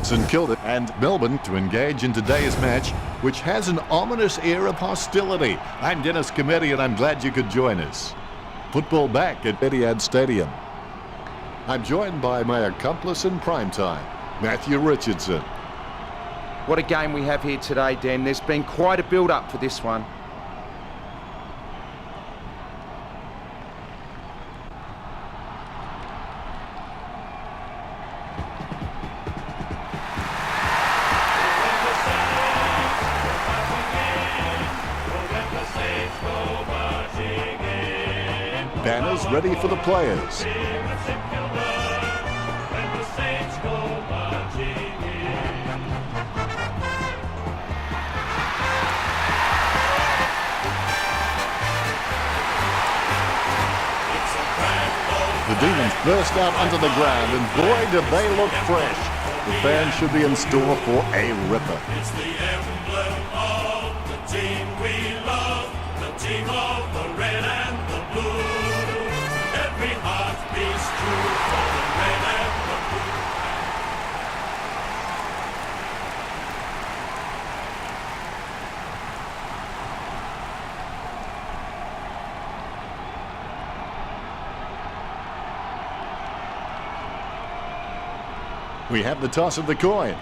St Kilda and Melbourne to engage in today's match, which has an ominous air of hostility. I'm Dennis Cometti and I'm glad you could join us. Football back at Etihad Stadium. I'm joined by my accomplice in primetime, Matthew Richardson. What a game we have here today, Dan. There's been quite a build-up for this one. Banners ready for the players. The Demons burst out onto the ground, and boy, do they look fresh. The fans should be in store for a ripper. It's the emblem of the team we love, the team of the red and the blue. Every heart beats true for the red and the blue. We have the toss of the coin.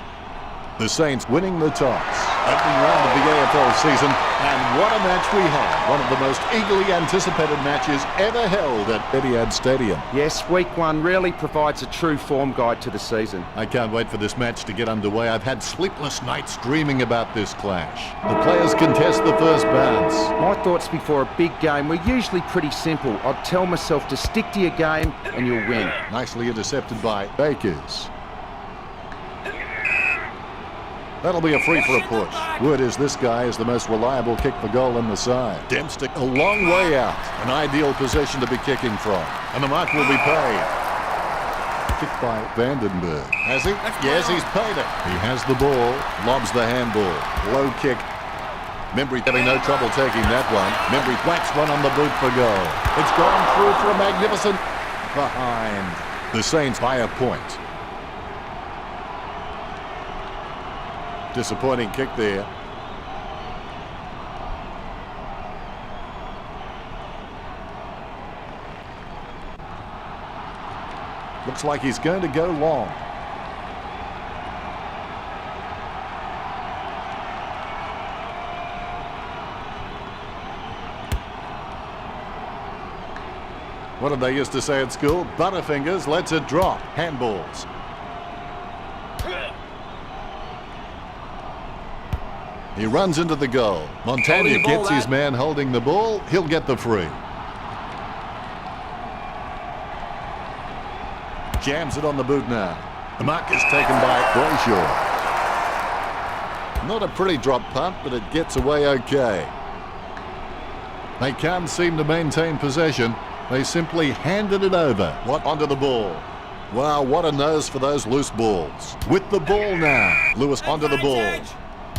The Saints winning the toss. Opening round of the AFL season, and what a match we had. One of the most eagerly anticipated matches ever held at Etihad Stadium. Yes, week one really provides a true form guide to the season. I can't wait for this match to get underway. I've had sleepless nights dreaming about this clash. The players contest the first bounce. My thoughts before a big game were usually pretty simple. I'd tell myself to stick to your game and you'll win. Nicely intercepted by Bakers. That'll be a free for a push. Word is this guy is the most reliable kick for goal in the side. Dempster a long way out. An ideal position to be kicking from. And the mark will be paid. Kicked by Vandenberg. Has he? Yes, he's paid it. He has the ball. Lobs the handball. Low kick. Membry having no trouble taking that one. Membry whacks one on the boot for goal. It's gone through for a magnificent behind. The Saints by a point. Disappointing kick there. Looks like he's going to go long. What did they used to say at school? Butterfingers lets it drop. Handballs. He runs into the goal. Montagna gets his man holding the ball. He'll get the free. Jams it on the boot now. The mark is taken by Brayshaw. Not a pretty drop punt, but it gets away okay. They can't seem to maintain possession. They simply handed it over. What onto the ball? Wow, what a nose for those loose balls. With the ball now. Lewis onto the ball.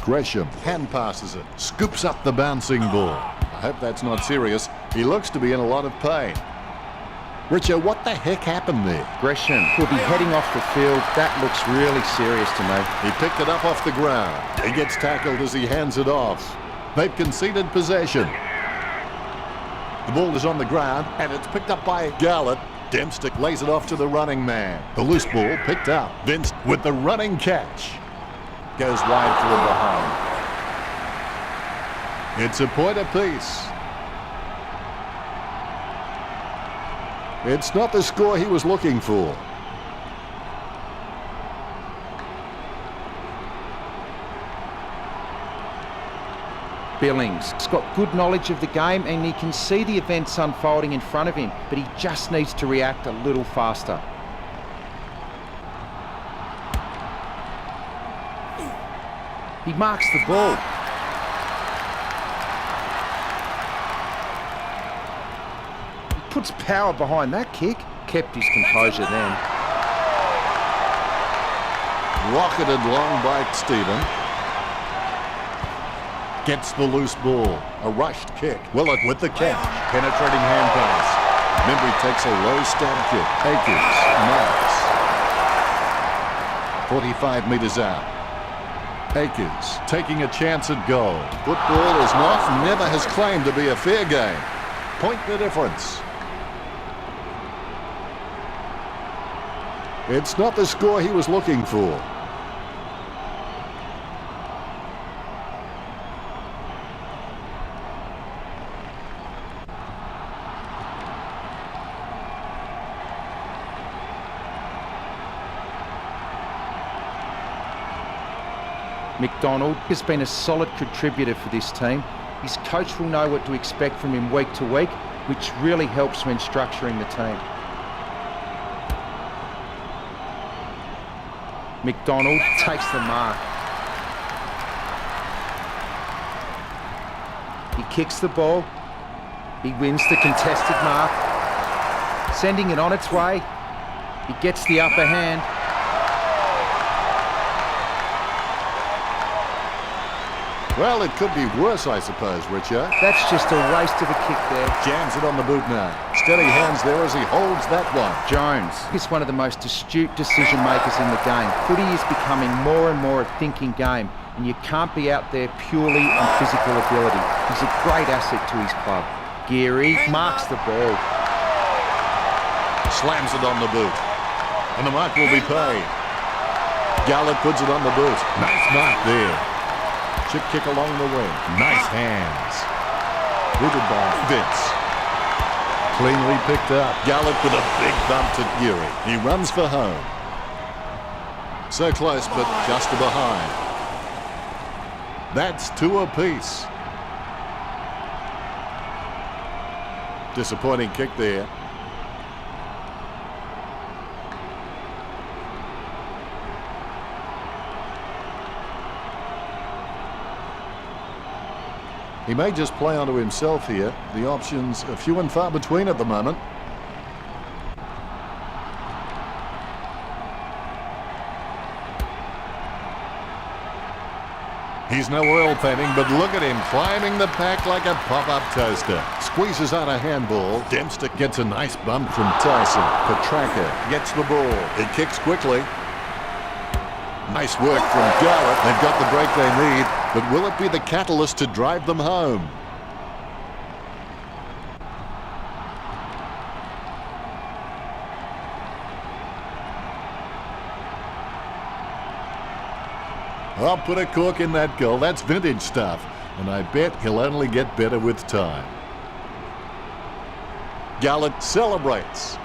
Gresham hand passes it, scoops up the bouncing ball. I hope that's not serious. He looks to be in a lot of pain. Richard, what the heck happened there? Gresham could be heading off the field. That looks really serious to me. He picked it up off the ground. He gets tackled as he hands it off. They've conceded possession. The ball is on the ground, and it's picked up by Garlett. Dempster lays it off to the running man. The loose ball picked up. Vince with the running catch. Goes wide for the behind. It's a point apiece. It's not the score he was looking for. Billings has got good knowledge of the game and he can see the events unfolding in front of him, but he just needs to react a little faster. He marks the ball. He puts power behind that kick. Kept his composure then. Rocketed long by Stephen. Gets the loose ball. A rushed kick. Willett with the catch. Penetrating hand pass. Membry takes a low stab kick. Akers marks. 45 metres out. Akers taking a chance at goal. Football is not, never has claimed to be a fair game. Point the difference. It's not the score he was looking for. McDonald has been a solid contributor for this team. His coach will know what to expect from him week to week, which really helps when structuring the team. McDonald takes the mark. He kicks the ball. He wins the contested mark. Sending it on its way. He gets the upper hand. Well, it could be worse, I suppose, Richard. That's just a waste of a kick there. Jams it on the boot now. Steady hands there as he holds that one. Jones is one of the most astute decision makers in the game. Footy is becoming more and more a thinking game, and you can't be out there purely on physical ability. He's a great asset to his club. Geary marks the ball. Slams it on the boot. And the mark will be paid. Gallup puts it on the boot. Nice mark there. Chip kick along the wing. Nice hands. Booted by Vince. Cleanly picked up. Gallup with a big bump to Geary. He runs for home. So close, but just behind. That's 2 apiece. Disappointing kick there. He may just play onto himself here. The options are few and far between at the moment. He's no oil painting, but look at him climbing the pack like a pop-up toaster. Squeezes out a handball. Dempster gets a nice bump from Tyson. Petraka gets the ball. He kicks quickly. Nice work from Gallup. They've got the break they need, but will it be the catalyst to drive them home? I'll put a cork in that goal. That's vintage stuff, and I bet he'll only get better with time. Gallup celebrates.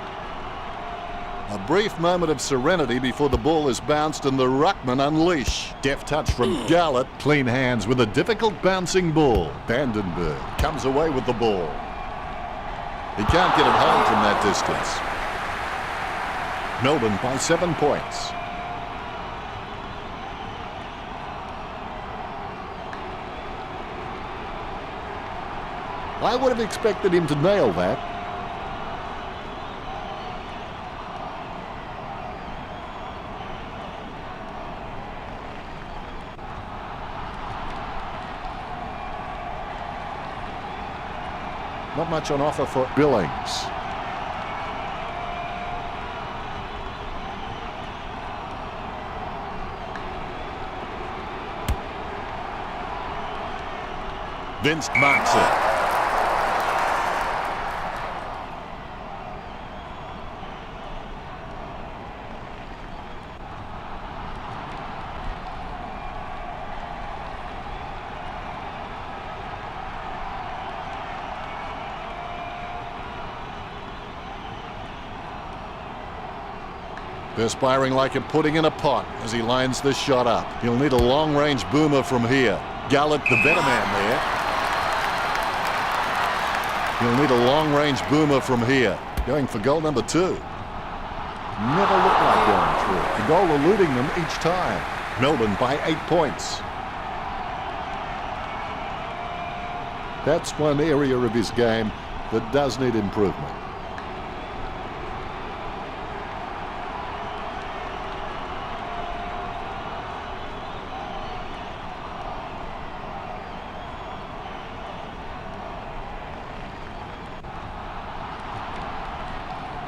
A brief moment of serenity before the ball is bounced and the ruckman unleash. Deft touch from Gallup. Clean hands with a difficult bouncing ball. Vandenberg comes away with the ball. He can't get it home from that distance. Melbourne by 7 points. I would have expected him to nail that. Not much on offer for Billings. Vince marks it. Perspiring like a pudding in a pot as he lines this shot up. He'll need a long-range boomer from here. Gallup, the better man there. He'll need a long-range boomer from here. Going for goal number 2. Never looked like going through. The goal eluding them each time. Melbourne by 8 points. That's one area of his game that does need improvement.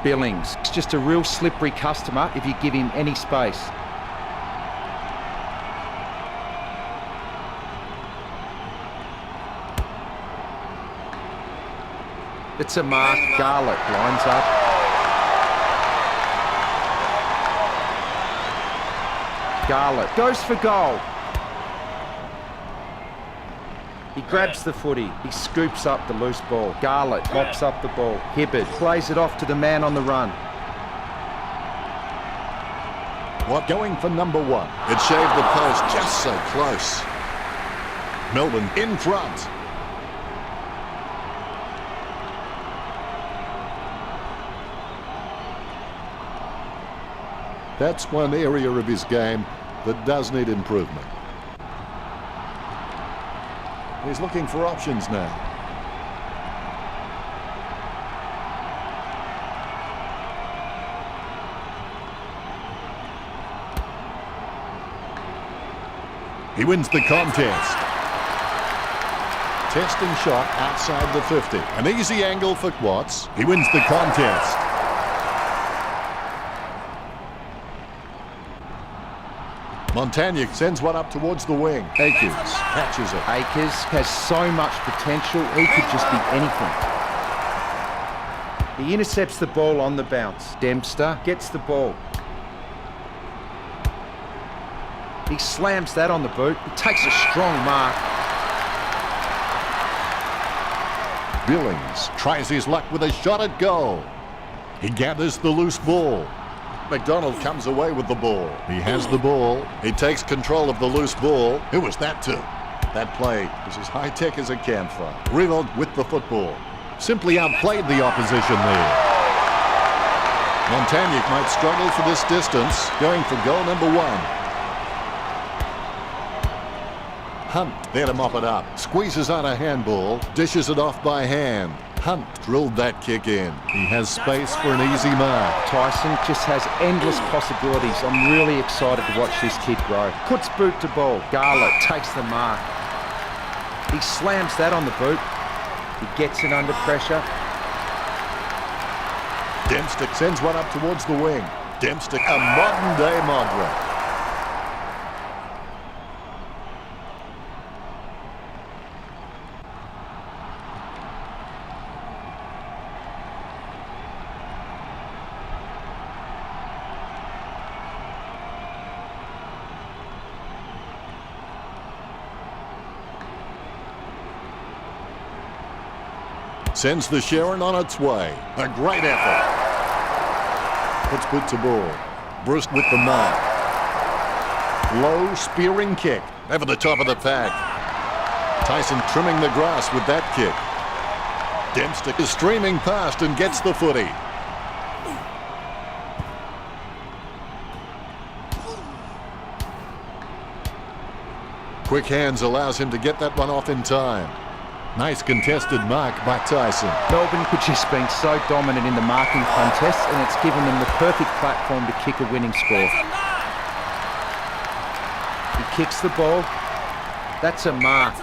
Billings. He's just a real slippery customer if you give him any space. It's a mark. Garlic lines up. Garlic goes for goal. He grabs the footy. He scoops up the loose ball. Garlic mops up the ball. Hibbard plays it off to the man on the run. What going for number 1? It shaved the post just so close. Melbourne in front. That's one area of his game that does need improvement. He's looking for options now. He wins the contest. Testing shot outside the 50. An easy angle for Watts. He wins the contest. Montagna sends one up towards the wing. Akers catches it. Akers has so much potential, he could just be anything. He intercepts the ball on the bounce. Dempster gets the ball. He slams that on the boot. He takes a strong mark. Billings tries his luck with a shot at goal. He gathers the loose ball. McDonald comes away with the ball. He has the ball. He takes control of the loose ball. Who was that to? That play was as high-tech as a campfire. Reynolds with the football. Simply outplayed the opposition there. Montagna might struggle for this distance, going for goal number 1. Hunt there to mop it up. Squeezes on a handball. Dishes it off by hand. Hunt drilled that kick in. He has space for an easy mark. Tyson just has endless possibilities. I'm really excited to watch this kid grow. Puts boot to ball. Garlic takes the mark. He slams that on the boot. He gets it under pressure. Dempster sends one up towards the wing. Dempster, a modern-day Modric. Sends the Sharon on its way. A great effort. Puts boot to ball. Bruce with the mark. Low spearing kick. Over the top of the pack. Tyson trimming the grass with that kick. Dempster is streaming past and gets the footy. Quick hands allows him to get that one off in time. Nice contested mark by Tyson. Melbourne could just been so dominant in the marking contest, and it's given them the perfect platform to kick a winning score. He kicks the ball. That's a mark.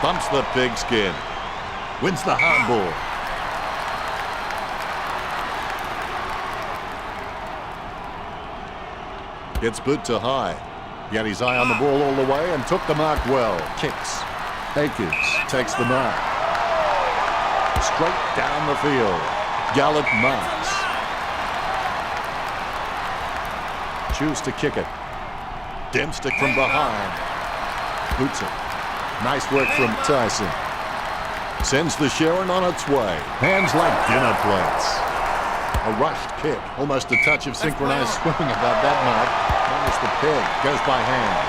Bumps the pigskin. Wins the hardball. Gets boot to high. He had his eye on the ball all the way and took the mark well. Kicks. Akers takes the mark. Straight down the field. Gallup marks. Choose to kick it. Dempster from behind. Boots it. Nice work from Tyson. Sends the Sharon on its way. Hands like dinner plates. A rushed kick. Almost a touch of synchronized swimming about that mark. Minus the peg. Goes by hand.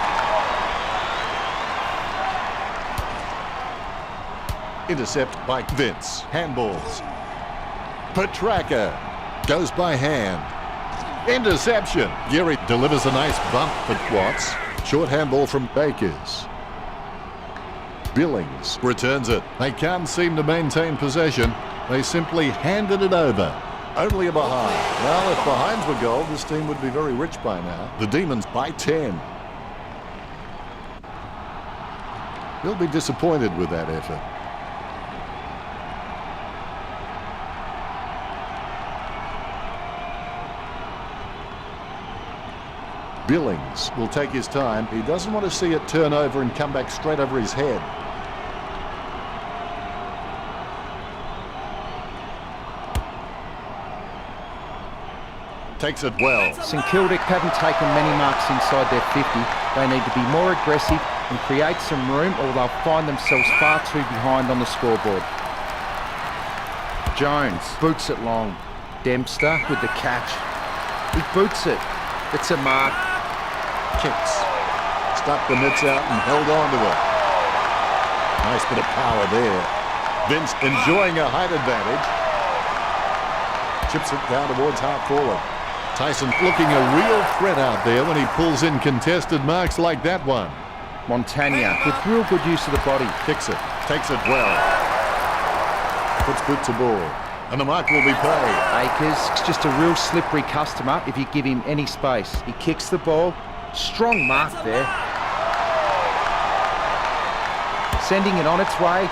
Intercept by Vince. Handballs. Petraka. Goes by hand. Interception. Geary delivers a nice bump for Watts. Short handball from Bakers. Billings returns it. They can't seem to maintain possession. They simply handed it over. Only a behind. Well, if behinds were goal, this team would be very rich by now. The Demons by 10. He'll be disappointed with that effort. Billings will take his time. He doesn't want to see it turn over and come back straight over his head. takes it well. St Kilda haven't taken many marks inside their 50. They need to be more aggressive and create some room, or they'll find themselves far too behind on the scoreboard. Jones boots it long. Dempster with the catch. He boots it. It's a mark. Kicks. Stuck the mitts out and held on to it. Nice bit of power there. Vince enjoying a height advantage. Chips it down towards half forward. Tyson looking a real threat out there when he pulls in contested marks like that one. Montagna with real good use of the body. Kicks it. Takes it well. Puts boot to ball. And the mark will be paid. Akers is just a real slippery customer if you give him any space. He kicks the ball. Strong mark there. Sending it on its way.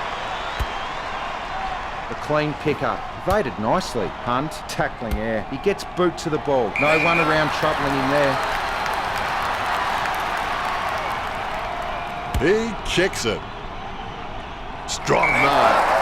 A clean pickup. Evaded nicely. Hunt, tackling air. He gets boot to the ball. No one around troubling him there. He kicks it. Strong mark.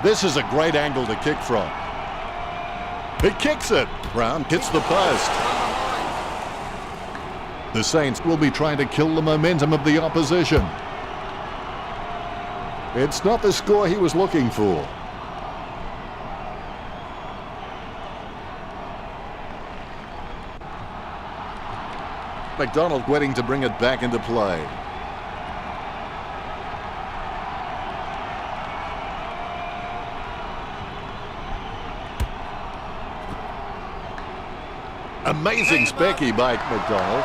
This is a great angle to kick from. He kicks it. Brown hits the post. The Saints will be trying to kill the momentum of the opposition. It's not the score he was looking for. McDonald waiting to bring it back into play. Amazing specky by McDonald.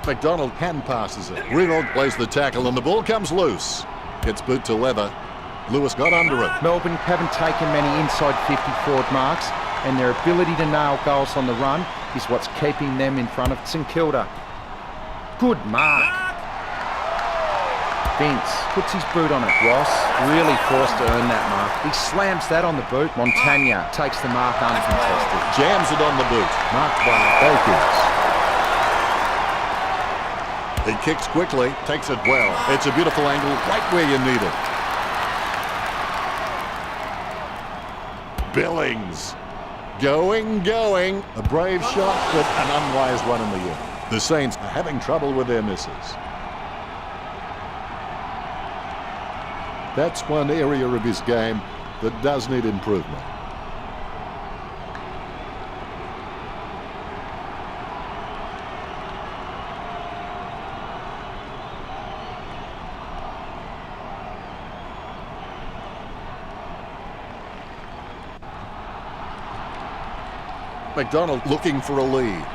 McDonald hand passes it. Renault plays the tackle and the ball comes loose. Gets boot to leather. Lewis got under it. Melbourne haven't taken many inside 50 forward marks, and their ability to nail goals on the run is what's keeping them in front of St Kilda. Good mark. Vince puts his boot on it. Ross really forced to earn that mark. He slams that on the boot. Montagna takes the mark uncontested. Jams it on the boot. Marked by Akers. He kicks quickly, takes it well. It's a beautiful angle right where you need it. Billings. Going. A brave shot, but an unwise one in the end. The Saints are having trouble with their misses. That's one area of his game that does need improvement. McDonald looking for a lead.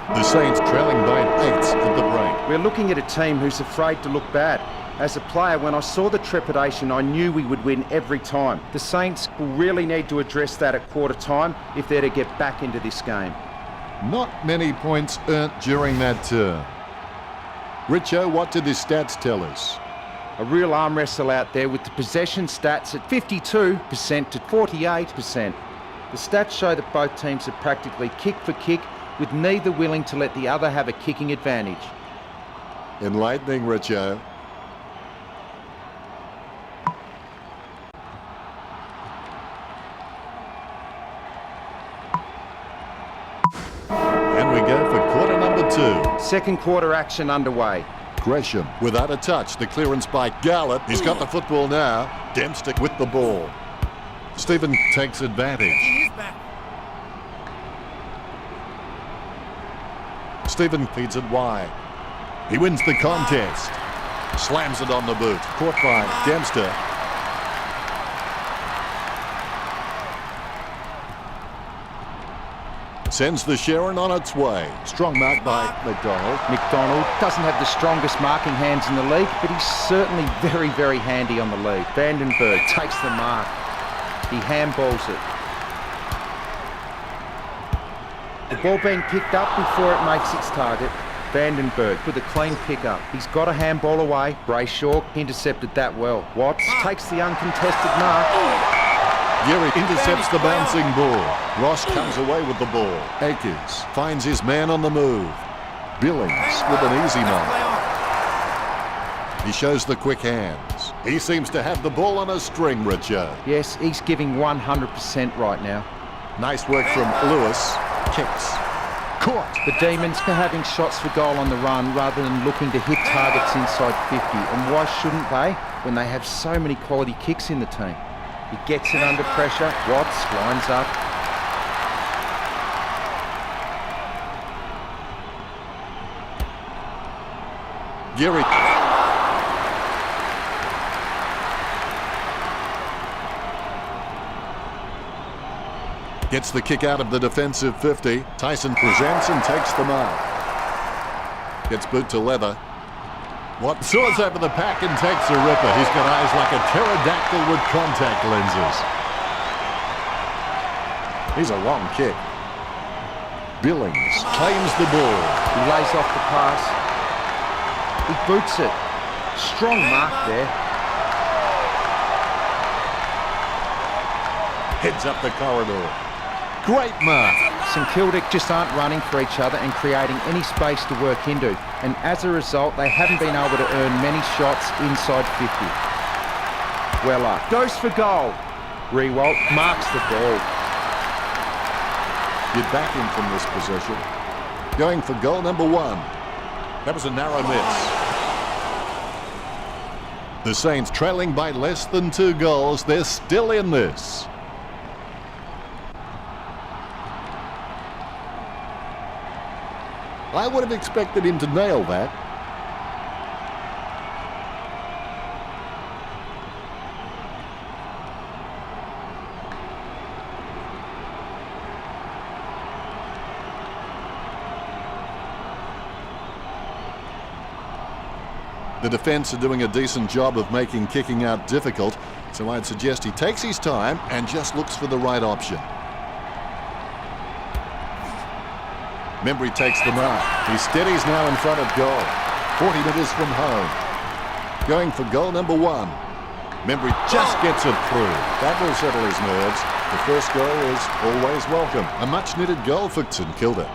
The Saints trailing by 8 at the break. We're looking at a team who's afraid to look bad. As a player, when I saw the trepidation, I knew we would win every time. The Saints will really need to address that at quarter time if they're to get back into this game. Not many points earned during that turn. Richo, what did the stats tell us? A real arm wrestle out there with the possession stats at 52% to 48%. The stats show that both teams have practically kick for kick, with neither willing to let the other have a kicking advantage. Enlightening, Richo. And we go for quarter number 2. Second quarter action underway. Gresham without a touch. The clearance by Gallup. He's got the football now. Dempster with the ball. Stephen takes advantage. Stephen feeds it wide. He wins the contest. Slams it on the boot. Caught by Dempster. Sends the Sharon on its way. Strong mark by McDonald. McDonald doesn't have the strongest marking hands in the league, but he's certainly very, very handy on the lead. Vandenberg takes the mark. He handballs it. The ball being picked up before it makes its target. Vandenberg with a clean pick-up. He's got a handball away. Brayshaw intercepted that well. Watts takes the uncontested mark. Geary intercepts the bouncing ball. Ross comes away with the ball. Akers finds his man on the move. Billings with an easy mark. He shows the quick hands. He seems to have the ball on a string, Richo. Yes, he's giving 100% right now. Nice work from Lewis. Kicks. Caught. The Demons are having shots for goal on the run rather than looking to hit targets inside 50. And why shouldn't they when they have so many quality kicks in the team? He gets it under pressure. Watts lines up. Geary. Gets the kick out of the defensive 50. Tyson presents and takes the mark. Gets boot to leather. Watt soars over the pack and takes a ripper. He's got eyes like a pterodactyl with contact lenses. He's a long kick. Billings claims the ball. He lays off the pass. He boots it. Strong mark there. Heads up the corridor. Great mark. St Kilda just aren't running for each other and creating any space to work into. And as a result, they haven't been able to earn many shots inside 50. Weller goes for goal. Rewalt marks the ball. Get back in from this possession. Going for goal number 1. That was a narrow miss. The Saints trailing by less than 2 goals. They're still in this. I would have expected him to nail that. The defence are doing a decent job of making kicking out difficult, so I'd suggest he takes his time and just looks for the right option. Membry takes the mark. He steadies now in front of goal. 40 metres from home. Going for goal number 1. Membry just gets it through. That will settle his nerves. The first goal is always welcome. A much-needed goal for St Kilda.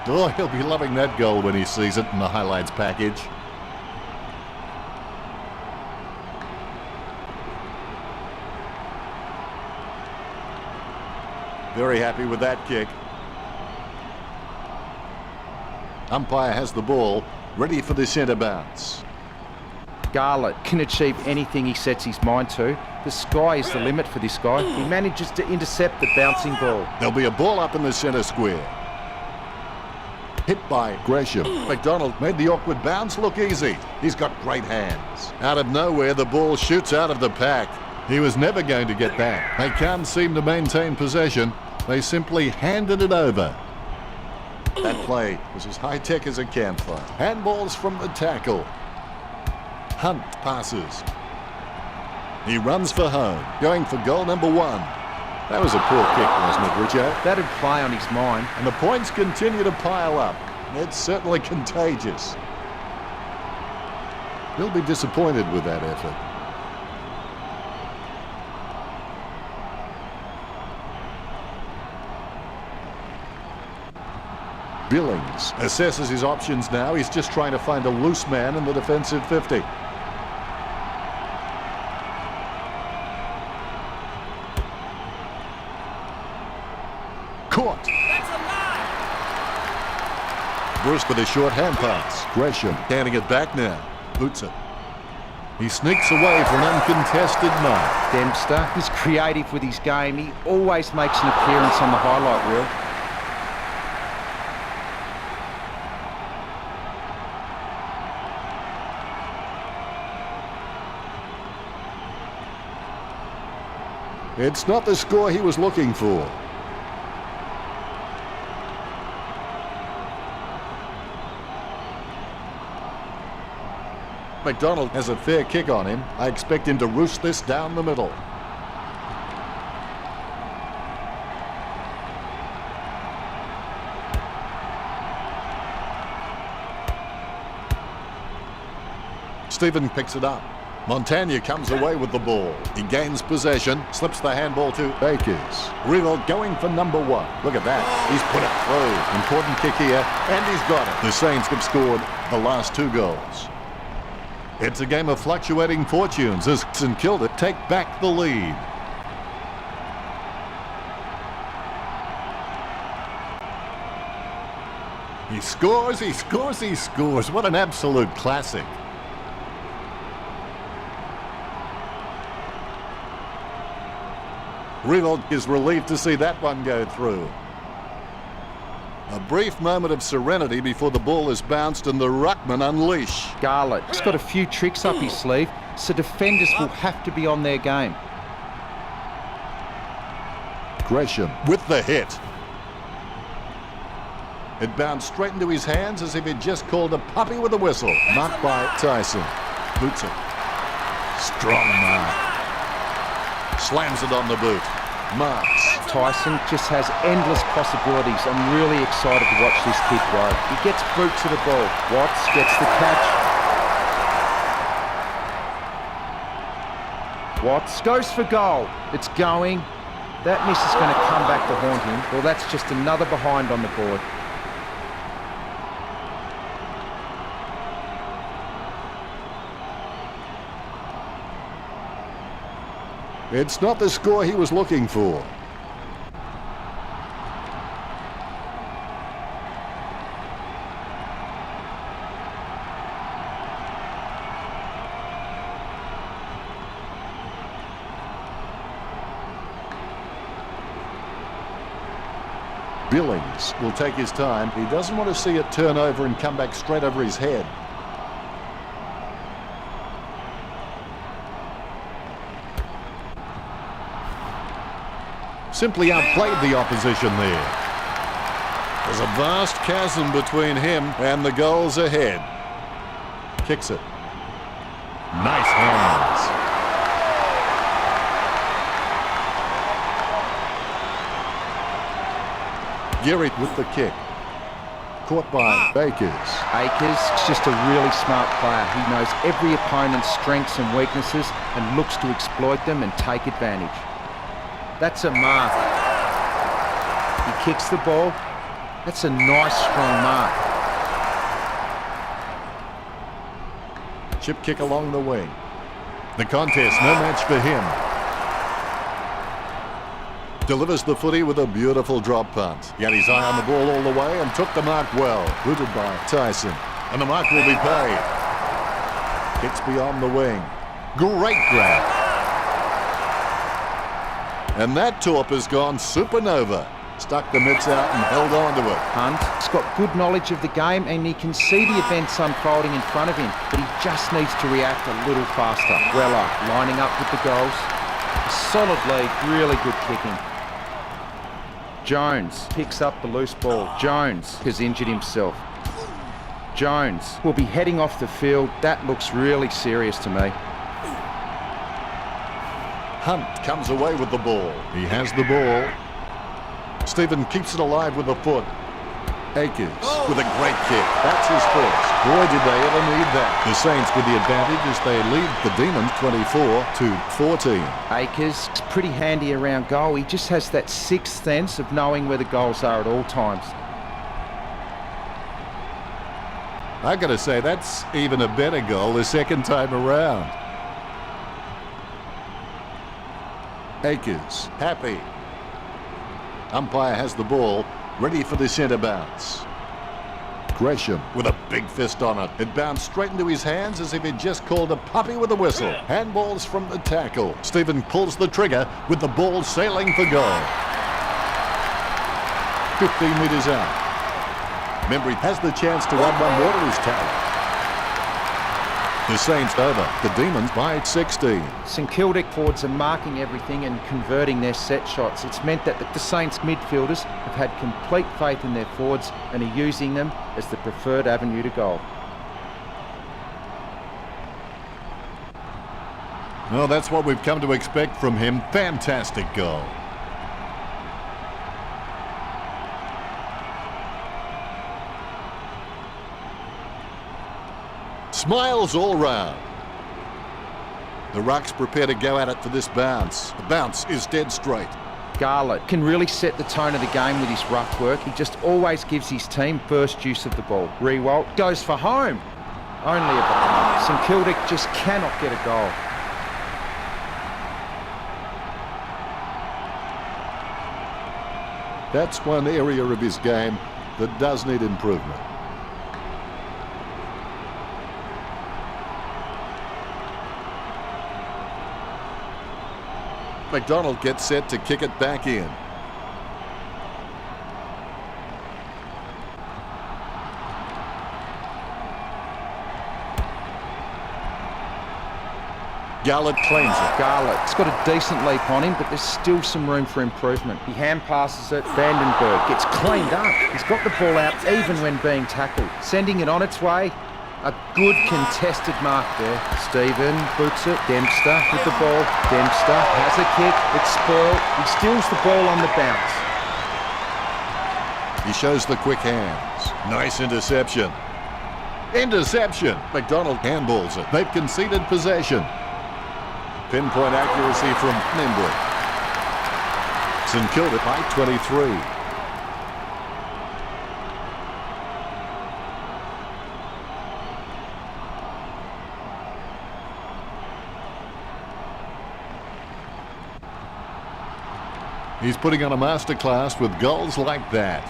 Oh, he'll be loving that goal when he sees it in the highlights package. Very happy with that kick. Umpire has the ball, ready for the centre bounce. Garlett can achieve anything he sets his mind to. The sky is the limit for this guy. He manages to intercept the bouncing ball. There'll be a ball up in the centre square. Hit by Gresham. McDonald made the awkward bounce look easy. He's got great hands. Out of nowhere, the ball shoots out of the pack. He was never going to get that. They can't seem to maintain possession. They simply handed it over. That play was as high-tech as a campfire. Handballs from the tackle. Hunt passes. He runs for home, going for goal number 1. That was a poor kick, wasn't it, Richo? That'd play on his mind. And the points continue to pile up. It's certainly contagious. He'll be disappointed with that effort. Billings assesses his options now. He's just trying to find a loose man in the defensive 50. Caught. Bruce with a short hand pass. Gresham handing it back now. Boots it. He sneaks away for an uncontested mark. Dempster, he's creative with his game. He always makes an appearance on the highlight reel. It's not the score he was looking for. McDonald has a fair kick on him. I expect him to roost this down the middle. Stephen picks it up. Montagna comes away with the ball. He gains possession, slips the handball to Akers. Riewoldt going for number 1. Look at that. He's put it through. Important kick here, and he's got it. The Saints have scored the last 2 goals. It's a game of fluctuating fortunes as St Kilda take back the lead. He scores, he scores, he scores. What an absolute classic. Riewoldt is relieved to see that one go through. A brief moment of serenity before the ball is bounced and the ruckman unleash. Garlett's got a few tricks up his sleeve, so defenders will have to be on their game. Gresham with the hit. It bounced straight into his hands as if he'd just called a puppy with a whistle. Marked by Tyson. Boots it. Strong mark. Slams it on the boot. Marks. Tyson just has endless possibilities. I'm really excited to watch this kid grow. He gets boot to the ball. Watts gets the catch. Watts goes for goal. It's going. That miss is going to come back to haunt him. Well, that's just another behind on the board. It's not the score he was looking for. Billings will take his time. He doesn't want to see it turn over and come back straight over his head. Simply outplayed the opposition there. There's a vast chasm between him and the goals ahead. Kicks it. Nice hands. Geary with the kick. Caught by Akers. Akers is just a really smart player. He knows every opponent's strengths and weaknesses and looks to exploit them and take advantage. That's a mark. He kicks the ball. That's a nice, strong mark. Chip kick along the wing. The contest, no match for him. Delivers the footy with a beautiful drop punt. He had his eye on the ball all the way and took the mark well. Rooted by Tyson. And the mark will be paid. Kicks beyond the wing. Great grab. And that torp has gone supernova. Stuck the mitts out and held on to it. Hunt's got good knowledge of the game and he can see the events unfolding in front of him, but he just needs to react a little faster. Weller lining up with the goals. A solid lead, really good kicking. Jones picks up the loose ball. Jones has injured himself. Jones will be heading off the field. That looks really serious to me. Hunt comes away with the ball. He has the ball. Stephen keeps it alive with a foot. Akers with a great kick. That's his first. Boy, did they ever need that. The Saints with the advantage as they lead the Demons 24-14. Akers is pretty handy around goal. He just has that sixth sense of knowing where the goals are at all times. I got to say, that's even a better goal the second time around. Akers, happy. Umpire has the ball, ready for the centre bounce. Gresham with a big fist on it. It bounced straight into his hands as if he'd just called a puppy with a whistle. Handballs from the tackle. Stephen pulls the trigger with the ball sailing for goal. 15 metres out. Membry has the chance to add one more to his tally. The Saints over. The Demons by 16. St Kilda forwards are marking everything and converting their set shots. It's meant that the Saints midfielders have had complete faith in their forwards and are using them as the preferred avenue to goal. Well, that's what we've come to expect from him. Fantastic goal. Smiles all round. The Rucks prepare to go at it for this bounce. The bounce is dead straight. Garlett can really set the tone of the game with his ruck work. He just always gives his team first use of the ball. Rewalt goes for home. Only a ball. St Kilda just cannot get a goal. That's one area of his game that does need improvement. McDonald gets set to kick it back in. Garlett claims it. Garlett's got a decent leap on him, but there's still some room for improvement. He hand passes it. Vandenberg gets cleaned up. He's got the ball out even when being tackled. Sending it on its way. A good contested mark there. Stephen boots it. Dempster with the ball. Dempster has a kick. It's spoiled. He steals the ball on the bounce. He shows the quick hands. Nice interception. Interception. McDonald handballs it. They've conceded possession. Pinpoint accuracy from Membry. St Kilda by 23. He's putting on a masterclass with goals like that.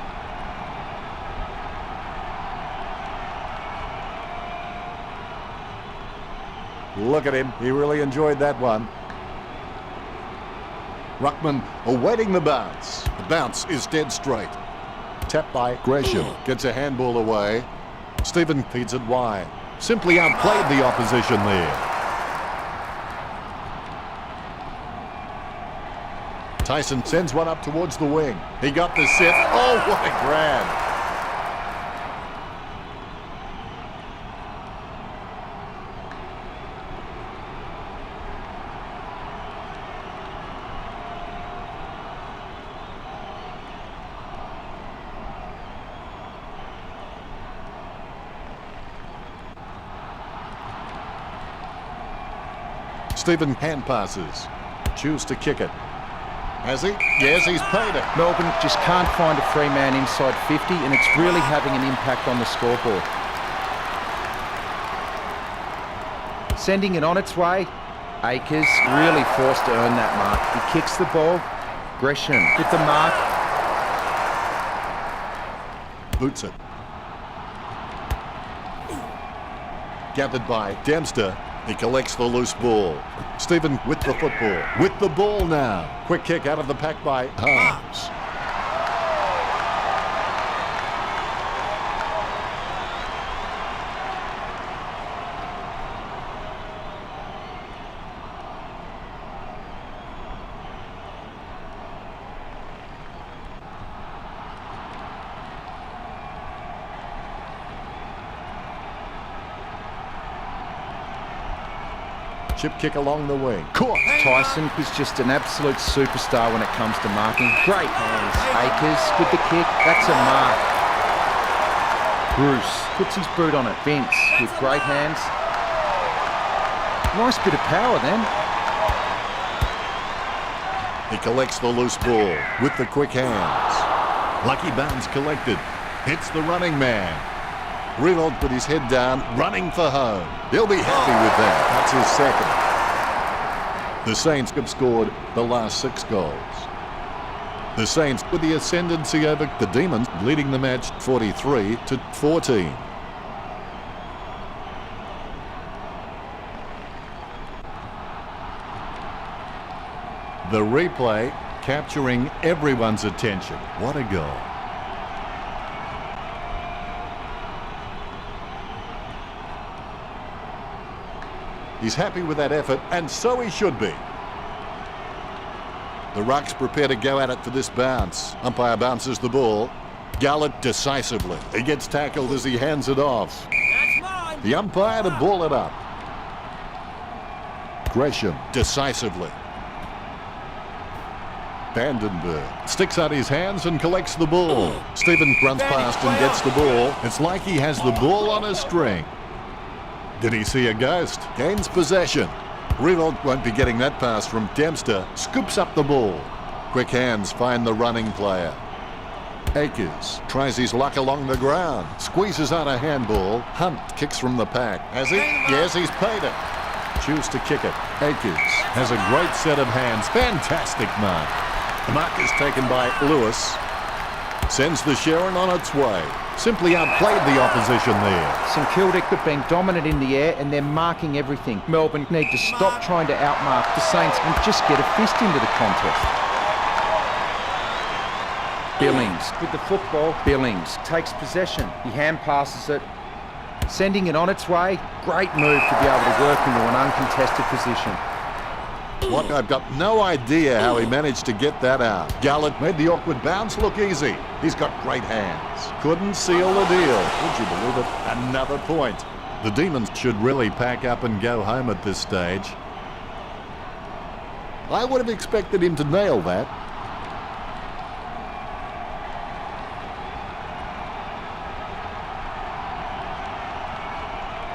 Look at him. He really enjoyed that one. Ruckman awaiting the bounce. The bounce is dead straight. Tapped by Gresham. Gets a handball away. Stephen feeds it wide. Simply outplayed the opposition there. Tyson sends one up towards the wing. He got the set. Oh, what a grab. Stephen hand passes. Choose to kick it. Has he? Yes, he's paid it. Melbourne just can't find a free man inside 50, and it's really having an impact on the scoreboard. Sending it on its way. Akers really forced to earn that mark. He kicks the ball. Gresham with the mark. Boots it. Gathered by Dempster. He collects the loose ball. Stephen with the football. With the ball now. Quick kick out of the pack by Harms. Chip kick along the wing. Caught. Tyson is just an absolute superstar when it comes to marking. Great hands. Akers with the kick. That's a mark. Bruce puts his boot on it. Vince with great hands. Nice bit of power then. He collects the loose ball with the quick hands. Lucky Barnes collected. Hits the running man. Revolt put his head down, running for home. He'll be happy with that. That's his second. The Saints have scored the last 6 goals. The Saints with the ascendancy over the Demons, leading the match 43-14. The replay capturing everyone's attention. What a goal. He's happy with that effort, and so he should be. The ruck's prepare to go at it for this bounce. Umpire bounces the ball. Gallant decisively. He gets tackled as he hands it off. That's mine. The umpire to ball it up. Gresham decisively. Vandenberg sticks out his hands and collects the ball. Stephen runs past and gets the ball. It's like he has the ball on a string. Did he see a ghost? Gains possession. Riewoldt won't be getting that pass from Dempster. Scoops up the ball. Quick hands find the running player. Akers tries his luck along the ground. Squeezes out a handball. Hunt kicks from the pack. Has he? Yes, he's paid it. Choose to kick it. Akers has a great set of hands. Fantastic mark. The mark is taken by Lewis. Sends the Sharon on its way. Simply outplayed the opposition there. St Kilda have been dominant in the air and they're marking everything. Melbourne need to stop trying to outmark the Saints and just get a fist into the contest. Billings with the football. Billings takes possession. He hand passes it, sending it on its way. Great move to be able to work into an uncontested position. What? I've got no idea how he managed to get that out. Gallant made the awkward bounce look easy. He's got great hands. Couldn't seal the deal. Would you believe it? Another point. The Demons should really pack up and go home at this stage. I would have expected him to nail that.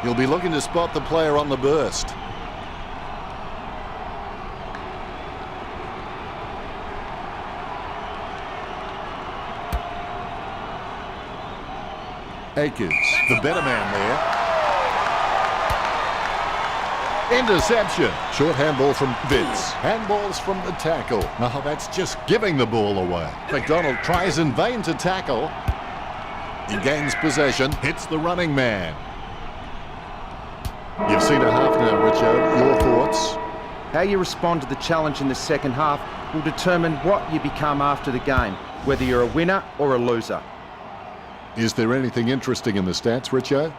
He'll be looking to spot the player on the burst. Akers, the better man there. Interception. Short handball from Vince. Handballs from the tackle. Oh, that's just giving the ball away. McDonald tries in vain to tackle. He gains possession, hits the running man. You've seen a half now, Richo. Your thoughts? How you respond to the challenge in the second half will determine what you become after the game, whether you're a winner or a loser. Is there anything interesting in the stats, Richo?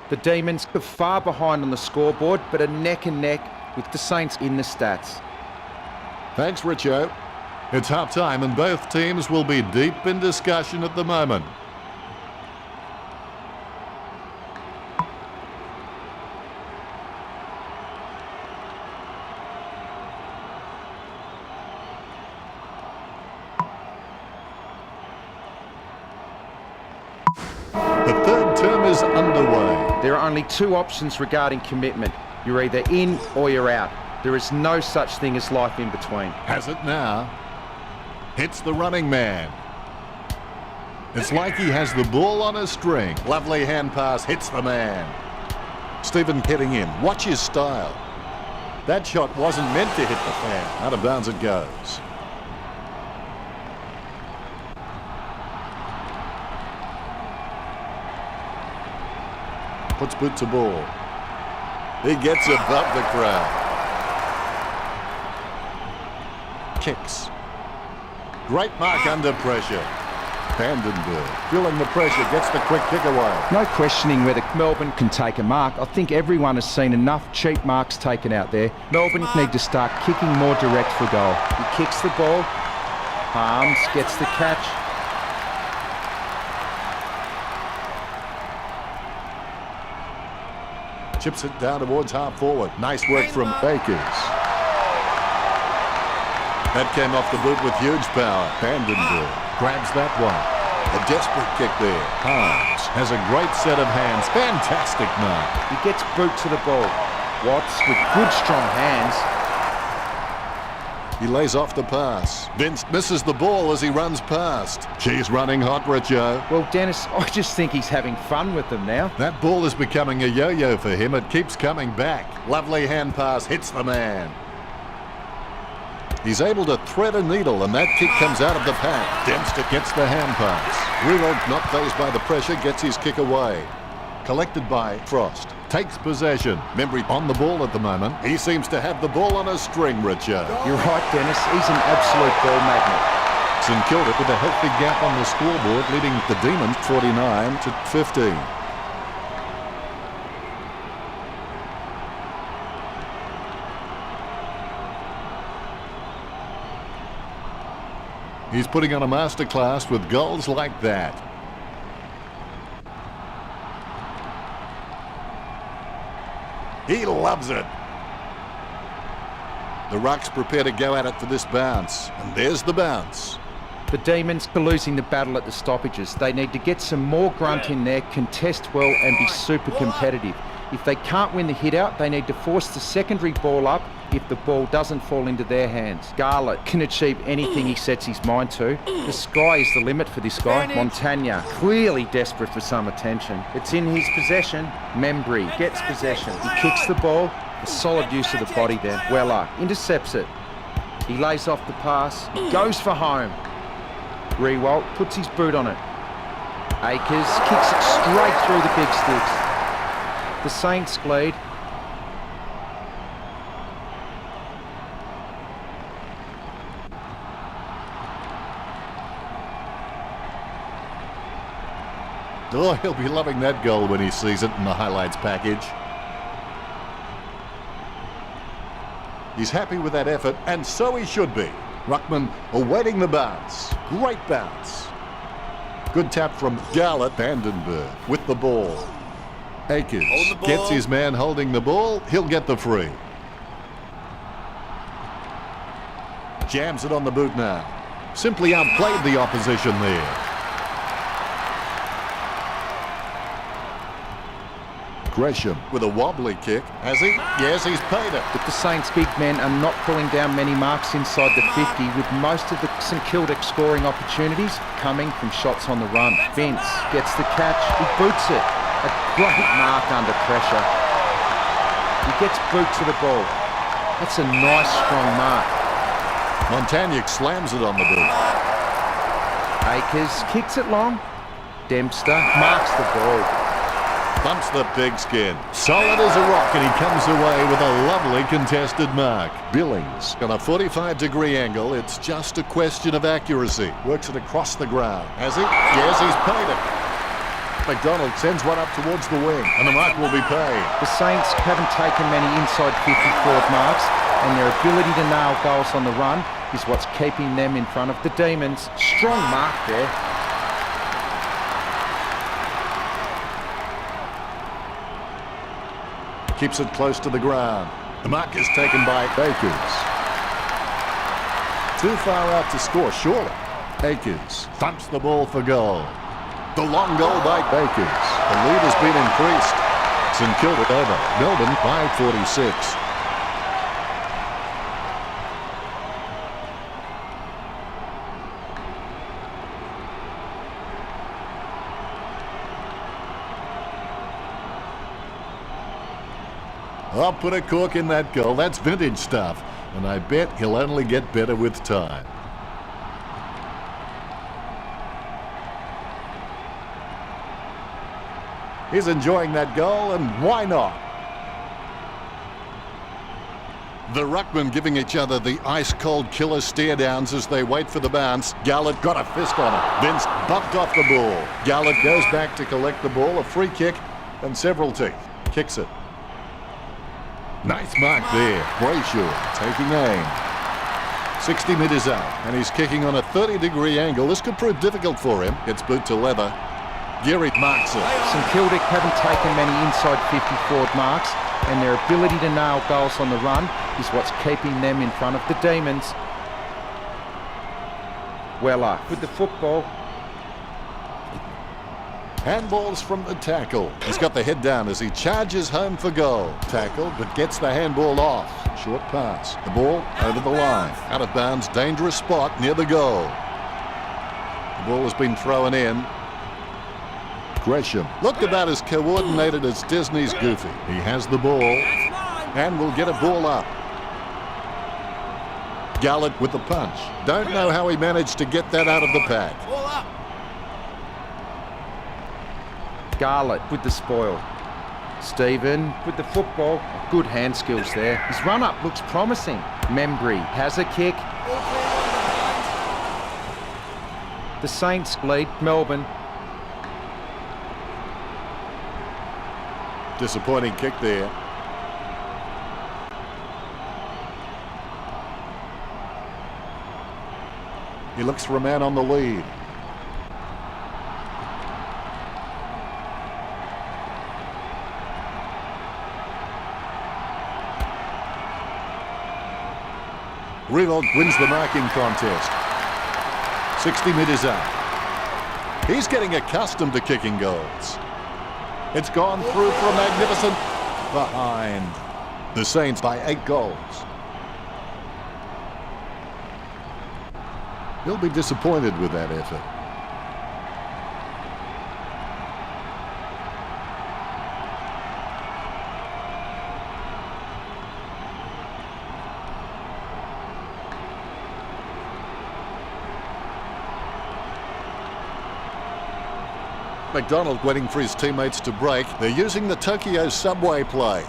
The Demons are far behind on the scoreboard, but are neck and neck with the Saints in the stats. Thanks, Richo. It's half-time and both teams will be deep in discussion at the moment. The third term is underway. There are only two options regarding commitment. You're either in or you're out. There is no such thing as life in between. Has it now. Hits the running man. It's like he has the ball on a string. Lovely hand pass, hits the man. Stephen hitting him. Watch his style. That shot wasn't meant to hit the fan. Out of bounds it goes. Puts boot to ball. He gets above the crowd. Kicks. Great mark under pressure. Vandenberg feeling the pressure, gets the quick kick away. No questioning whether Melbourne can take a mark. I think everyone has seen enough cheap marks taken out there. Melbourne need to start kicking more direct for goal. He kicks the ball. Harms gets the catch. Chips it down towards half forward. Nice work from Akers. That came off the boot with huge power. Vandenberg grabs that one. A desperate kick there. Harms has a great set of hands. Fantastic mark. He gets boot to the ball. Watts with good strong hands. He lays off the pass. Vince misses the ball as he runs past. She's running hot, Richo. Well, Dennis, I just think he's having fun with them now. That ball is becoming a yo-yo for him. It keeps coming back. Lovely hand pass, hits the man. He's able to thread a needle, and that kick comes out of the pack. Dempster gets the hand pass. Real, not fazed by the pressure, gets his kick away. Collected by Frost. Takes possession. Membry on the ball at the moment. He seems to have the ball on a string, Richard. You're right, Dennis. He's an absolute ball magnet. St Kilda with a healthy gap on the scoreboard, leading the Demons 49-15. He's putting on a masterclass with goals like that. He loves it. The Rucks prepare to go at it for this bounce. And there's the bounce. The Demons are losing the battle at the stoppages. They need to get some more grunt in there, contest well and be super competitive. If they can't win the hit out, they need to force the secondary ball up if the ball doesn't fall into their hands. Garlett can achieve anything he sets his mind to. The sky is the limit for this guy. Montagna, clearly desperate for some attention. It's in his possession. Membry gets possession. He kicks the ball. A solid use of the body there. Weller intercepts it. He lays off the pass. He goes for home. Rewalt puts his boot on it. Akers kicks it straight through the big sticks. The Saints lead. Oh, he'll be loving that goal when he sees it in the highlights package. He's happy with that effort, and so he should be. Ruckman awaiting the bounce. Great bounce. Good tap from Garlett. Vandenberg with the ball. Akers gets his man holding the ball. He'll get the free. Jams it on the boot now. Simply outplayed the opposition there. Gresham with a wobbly kick. Has he? Yes, he's paid it. But the Saints' big men are not pulling down many marks inside the 50, with most of the St Kilda scoring opportunities coming from shots on the run. Vince gets the catch. He boots it. A great mark under pressure. He gets boot to the ball. That's a nice, strong mark. Montagna slams it on the boot. Akers kicks it long. Dempster marks the ball. Bumps the pigskin. Solid as a rock, and he comes away with a lovely contested mark. Billings on a 45-degree angle. It's just a question of accuracy. Works it across the ground. Has he? Yes, he's paid it. McDonald sends one up towards the wing, and the mark will be paid. The Saints haven't taken many inside 50 forward marks, and their ability to nail goals on the run is what's keeping them in front of the Demons. Strong mark there. Keeps it close to the ground. The mark is taken by Akers. Too far out to score, surely. Akers thumps the ball for goal. The long goal by Akers. The lead has been increased. St Kilda over. Melbourne by 46. I'll put a cork in that goal. That's vintage stuff. And I bet he'll only get better with time. He's enjoying that goal, and why not? The ruckmen giving each other the ice-cold killer stare-downs as they wait for the bounce. Garlett got a fist on it. Vince bumped off the ball. Garlett goes back to collect the ball. A free kick and several teeth. Kicks it. Nice mark there. Brayshaw taking aim. 60 metres out, and he's kicking on a 30-degree angle. This could prove difficult for him. Gets boot to leather. Geary marks it. St Kilda haven't taken many inside 50 forward marks, and their ability to nail goals on the run is what's keeping them in front of the Demons. Weller with the football. Handballs from the tackle. He's got the head down as he charges home for goal. Tackle, but gets the handball off. Short pass. The ball over the line. Out of bounds, dangerous spot near the goal. The ball has been thrown in. Gresham looked about as coordinated as Disney's Goofy. He has the ball and will get a ball up. Garlett with the punch. Don't know how he managed to get that out of the pack. Garlett with the spoil. Stephen with the football. Good hand skills there. His run-up looks promising. Membry has a kick. The Saints lead Melbourne. Disappointing kick there. He looks for a man on the lead. Riewoldt wins the marking contest. 60 metres up. He's getting accustomed to kicking goals. It's gone through for a magnificent behind. The Saints by 8 goals. He'll be disappointed with that effort. McDonald waiting for his teammates to break. They're using the Tokyo subway play.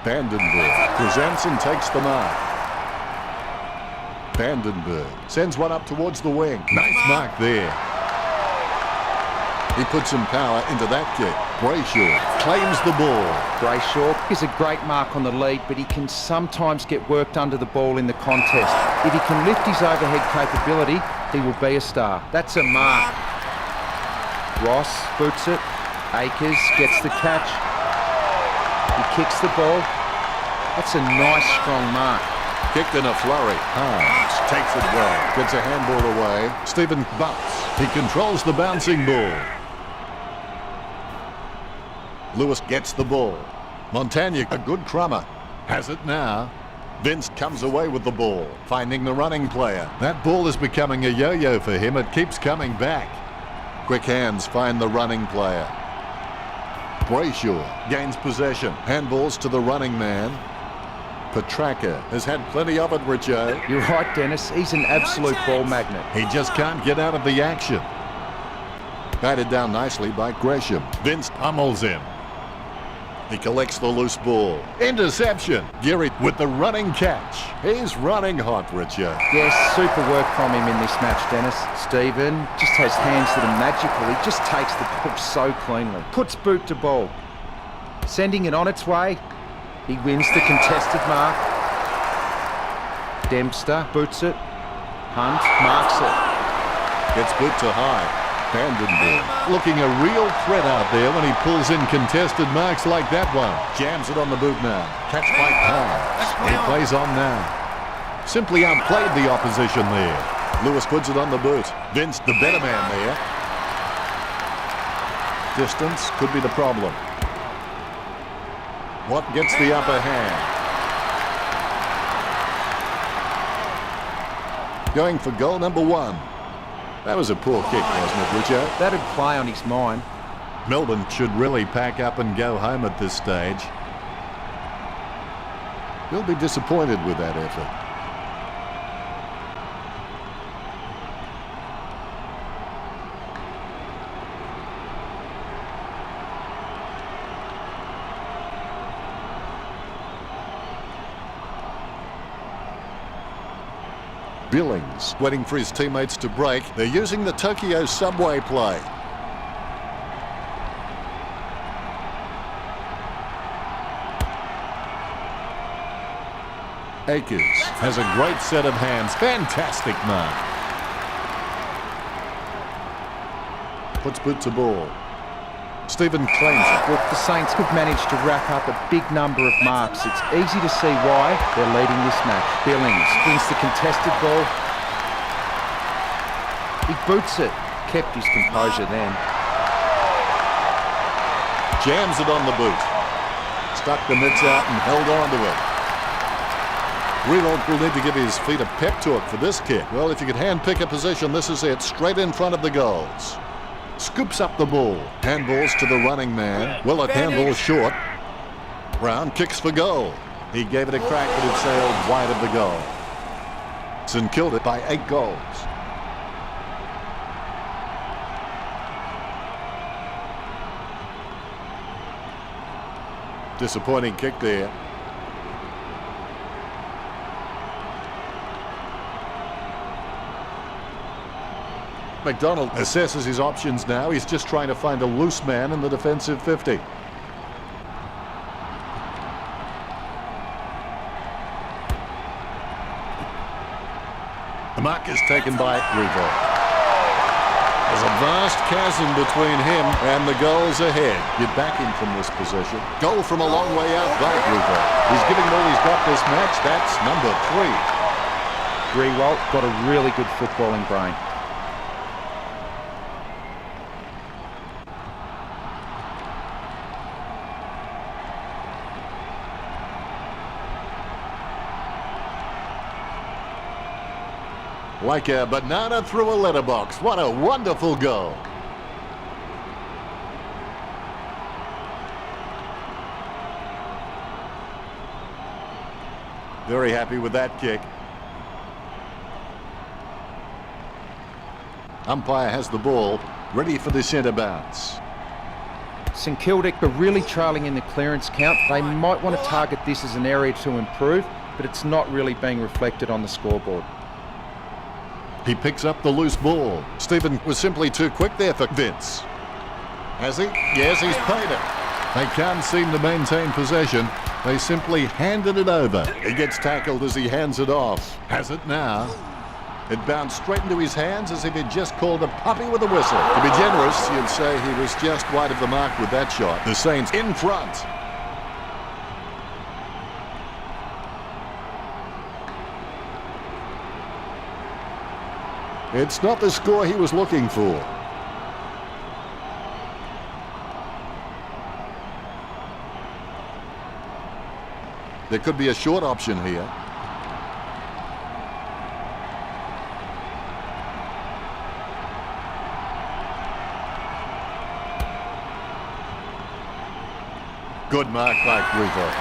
Vandenberg presents and takes the mark. Vandenberg sends one up towards the wing. Nice mark there. He puts some power into that kick. Brayshaw claims the ball. Brayshaw is a great mark on the lead, but he can sometimes get worked under the ball in the contest. If he can lift his overhead capability, he will be a star. That's a mark. Ross boots it. Akers gets the catch. He kicks the ball. That's a nice, strong mark. Kicked in a flurry. Harms takes it well. Gets a handball away. Stephen bumps. He controls the bouncing ball. Lewis gets the ball. Montagna, a good crummer. Has it now. Vince comes away with the ball, finding the running player. That ball is becoming a yo-yo for him. It keeps coming back. Quick hands find the running player. Brayshaw gains possession. Handballs to the running man. Petraka has had plenty of it, Richo. You're right, Dennis. He's an absolute ball magnet. He just can't get out of the action. Batted down nicely by Gresham. Vince pummels him. He collects the loose ball. Interception. Geary with the running catch. He's running hot, Richo. Yes, super work from him in this match, Dennis. Stephen just has hands that are magical. He just takes the ball so cleanly. Puts boot to ball. Sending it on its way. He wins the contested mark. Dempster boots it. Hunt marks it. Gets boot to high. Vandenberg looking a real threat out there when he pulls in contested marks like that one. Jams it on the boot now. Catch by Carnes. He plays on now. Simply outplayed the opposition there. Lewis puts it on the boot. Vince, the better man there. Distance could be the problem. What gets the upper hand? Going for goal number 1. That was a poor kick, wasn't it, Richo? That'd play on his mind. Melbourne should really pack up and go home at this stage. He'll be disappointed with that effort. Billings waiting for his teammates to break. They're using the Tokyo subway play. Akers has a great set of hands. Fantastic mark. Puts boot to ball. Stephen claims it. Look, the Saints could manage to rack up a big number of marks. It's easy to see why they're leading this match. Billings wins the contested ball. He boots it. Kept his composure then. Jams it on the boot. Stuck the mitts out and held on to it. Riewoldt will need to give his feet a pep talk for this kick. Well, if you could hand pick a position, this is it. Straight in front of the goals. Scoops up the ball. Handballs to the running man. Well, it handballs short. Round kicks for goal. He gave it a crack, but it sailed wide of the goal. St Kilda by 8 goals. Disappointing kick there. McDonald assesses his options now. He's just trying to find a loose man in the defensive 50. The mark is taken by Revo. There's a vast chasm between him and the goals ahead. Get back in from this position. Goal from a long way out by Revo. He's giving all he's got this match. That's number 3. Grewalt got a really good footballing brain. Like a banana through a letterbox. What a wonderful goal. Very happy with that kick. Umpire has the ball, ready for the centre bounce. St Kilda are really trailing in the clearance count. They might want to target this as an area to improve, but it's not really being reflected on the scoreboard. He picks up the loose ball. Stephen was simply too quick there for Vince. Has he? Yes, he's paid it. They can't seem to maintain possession. They simply handed it over. He gets tackled as he hands it off. Has it now. It bounced straight into his hands as if he'd just called a puppy with a whistle. To be generous, you'd say he was just wide of the mark with that shot. The Saints in front. It's not the score he was looking for. There could be a short option here. Good mark by Revo.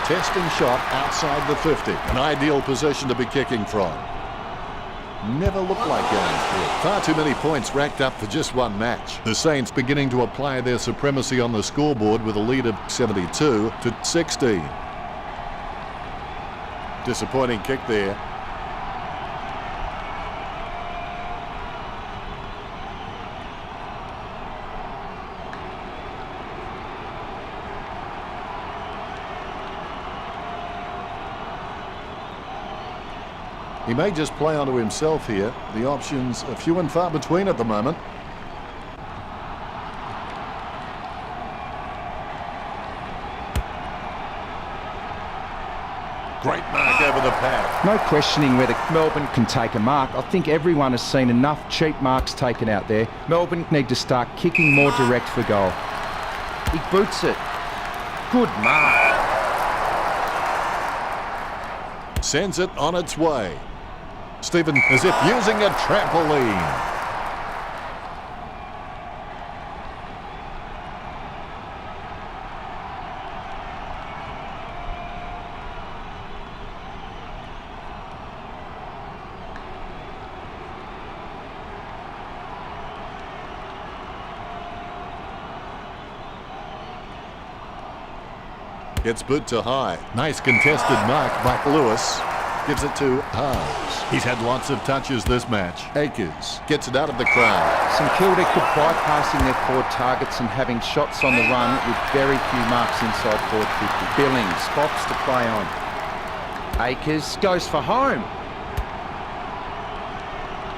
Testing shot outside the 50. An ideal position to be kicking from. Never looked like going through. Far too many points racked up for just one match. The Saints beginning to apply their supremacy on the scoreboard with a lead of 72 to 16. Disappointing kick there. He may just play onto himself here. The options are few and far between at the moment. Great mark over the pad. No questioning whether Melbourne can take a mark. I think everyone has seen enough cheap marks taken out there. Melbourne need to start kicking more direct for goal. He boots it. Good mark. Sends it on its way. Stephen as if using a trampoline. Gets boot to high. Nice contested mark by Lewis. Gives it to Harves. He's had lots of touches this match. Akers gets it out of the crowd. St Kilda could bypassing their forward targets and having shots on the run with very few marks inside forward 50. Billings spots to play on. Akers goes for home.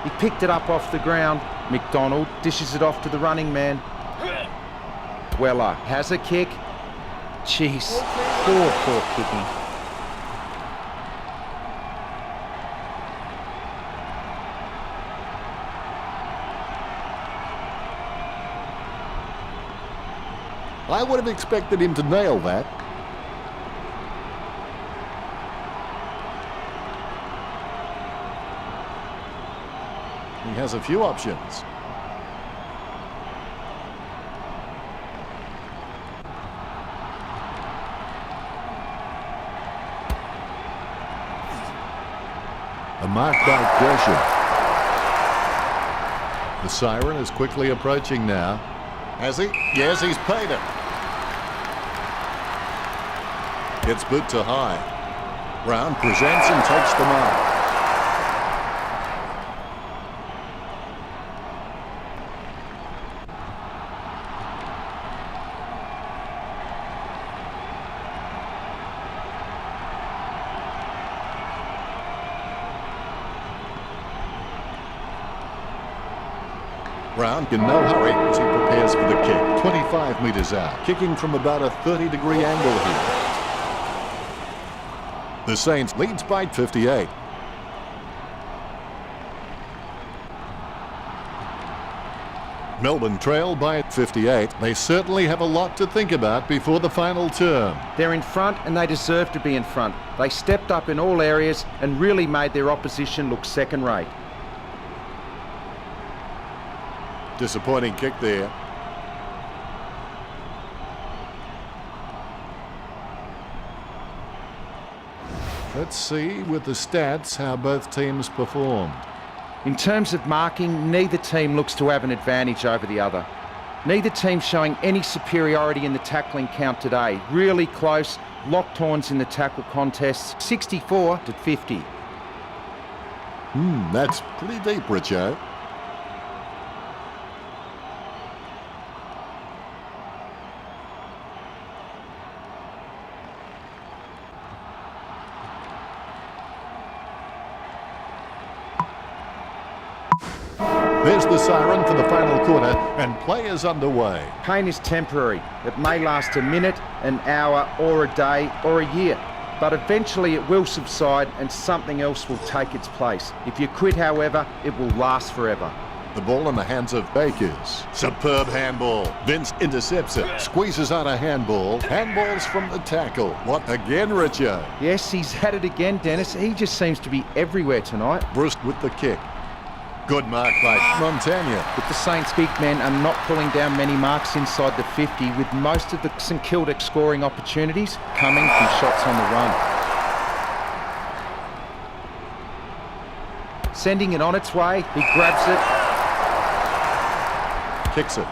He picked it up off the ground. McDonald dishes it off to the running man. Weller has a kick. Jeez, poor kicking. I would have expected him to nail that. He has a few options. A mark by Gresham. The siren is quickly approaching now. Has he? Yes, he's paid it. Gets boot to high. Round presents and takes the mark. Round in no hurry as he prepares for the kick. 25 metres out. Kicking from about a 30-degree angle here. The Saints leads by 58. Melbourne trail by 58. They certainly have a lot to think about before the final term. They're in front and they deserve to be in front. They stepped up in all areas and really made their opposition look second-rate. Disappointing kick there. Let's see with the stats how both teams performed. In terms of marking, neither team looks to have an advantage over the other. Neither team showing any superiority in the tackling count today. Really close, locked horns in the tackle contests, 64 to 50. That's pretty deep, Richo. There's the siren for the final quarter, and play is underway. Pain is temporary. It may last a minute, an hour, or a day, or a year. But eventually it will subside and something else will take its place. If you quit, however, it will last forever. The ball in the hands of Bakers. Superb handball. Vince intercepts it. Squeezes out a handball. Handballs from the tackle. What again, Richo? Yes, he's had it again, Dennis. He just seems to be everywhere tonight. Bruce with the kick. Good mark by Montagna. But the Saints' big men are not pulling down many marks inside the 50, with most of the St Kilda scoring opportunities coming from shots on the run. Sending it on its way, he grabs it. Kicks it.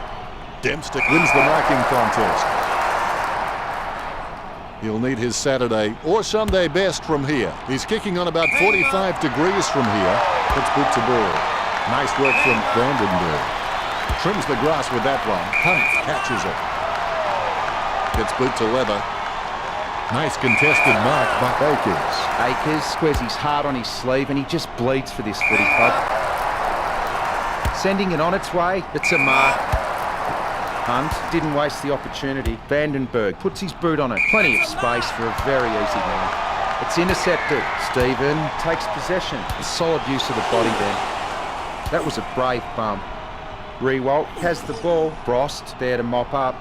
Dempster wins the marking contest. He'll need his Saturday or Sunday best from here. He's kicking on about 45 degrees from here. Puts boot to ball. Nice work from Vandenberg. Trims the grass with that one. Hunt catches it. Gets boot to leather. Nice contested mark by Akers. Akers squares his heart on his sleeve and he just bleeds for this footy club. Sending it on its way. It's a mark. Hunt didn't waste the opportunity. Vandenberg puts his boot on it. Plenty of space for a very easy mark. It's intercepted. Stephen takes possession. A solid use of the body there. That was a brave bump. Rewalt has the ball. Frost there to mop up.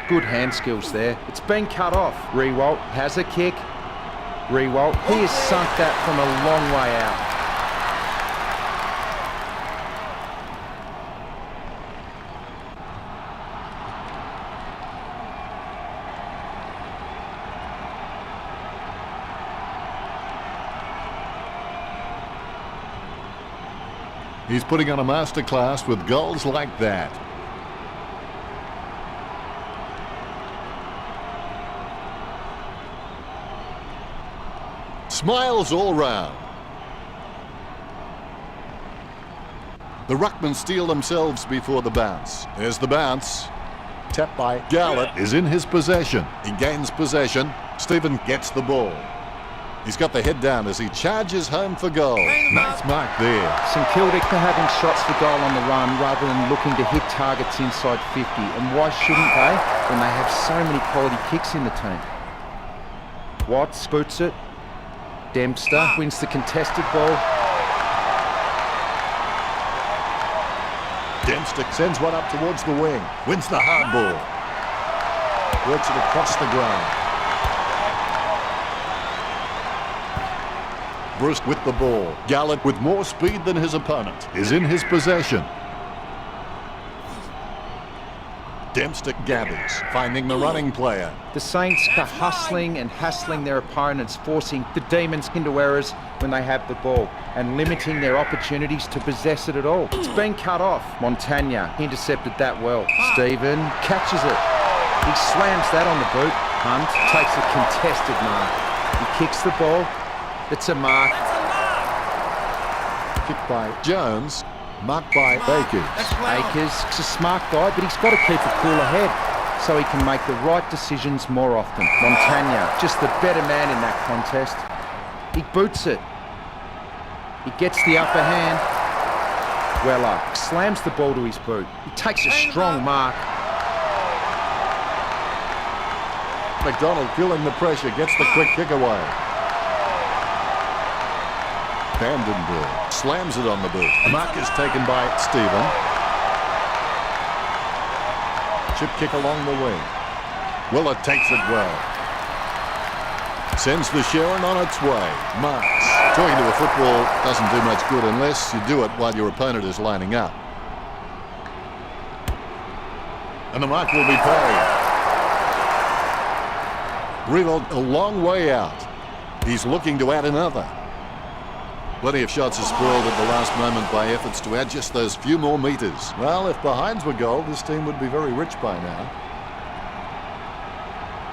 Good hand skills there. It's been cut off. Rewalt has a kick. Rewalt, he has sunk that from a long way out. He's putting on a masterclass with goals like that. Smiles all round. The Ruckmen steel themselves before the bounce. There's the bounce. Tapped by Garlett is in his possession. He gains possession. Stephen gets the ball. He's got the head down as he charges home for goal. Nice mark there. St Kilda are having shots for goal on the run rather than looking to hit targets inside 50. And why shouldn't they when they have so many quality kicks in the team? Watts boots it. Dempster wins the contested ball. Dempster sends one up towards the wing. Wins the hard ball. Works it across the ground. Bruce with the ball. Gallant, with more speed than his opponent, is in his possession. Dempster gathers, finding the running player. The Saints are hustling and hassling their opponents, forcing the Demons into errors when they have the ball and limiting their opportunities to possess it at all. It's been cut off. Montagna intercepted that well. Stephen catches it. He slams that on the boot. Hunt takes a contested mark. He kicks the ball. It's a mark. Kicked by Jones, marked by Akers. Akers is a smart guy, but he's got to keep a cooler head so he can make the right decisions more often. Montagna, just the better man in that contest. He boots it. He gets the upper hand. Weller slams the ball to his boot. He takes a strong mark. McDonald feeling the pressure, gets the quick kick away. Vandenberg slams it on the boot. A mark is taken by Stephen. Chip kick along the wing. Willer takes it well. Sends the Sharon on its way. Marks. Talking to a football doesn't do much good unless you do it while your opponent is lining up. And the mark will be paid. Reeled a long way out. He's looking to add another. Plenty of shots are spoiled at the last moment by efforts to add just those few more metres. Well, if behinds were goal, this team would be very rich by now.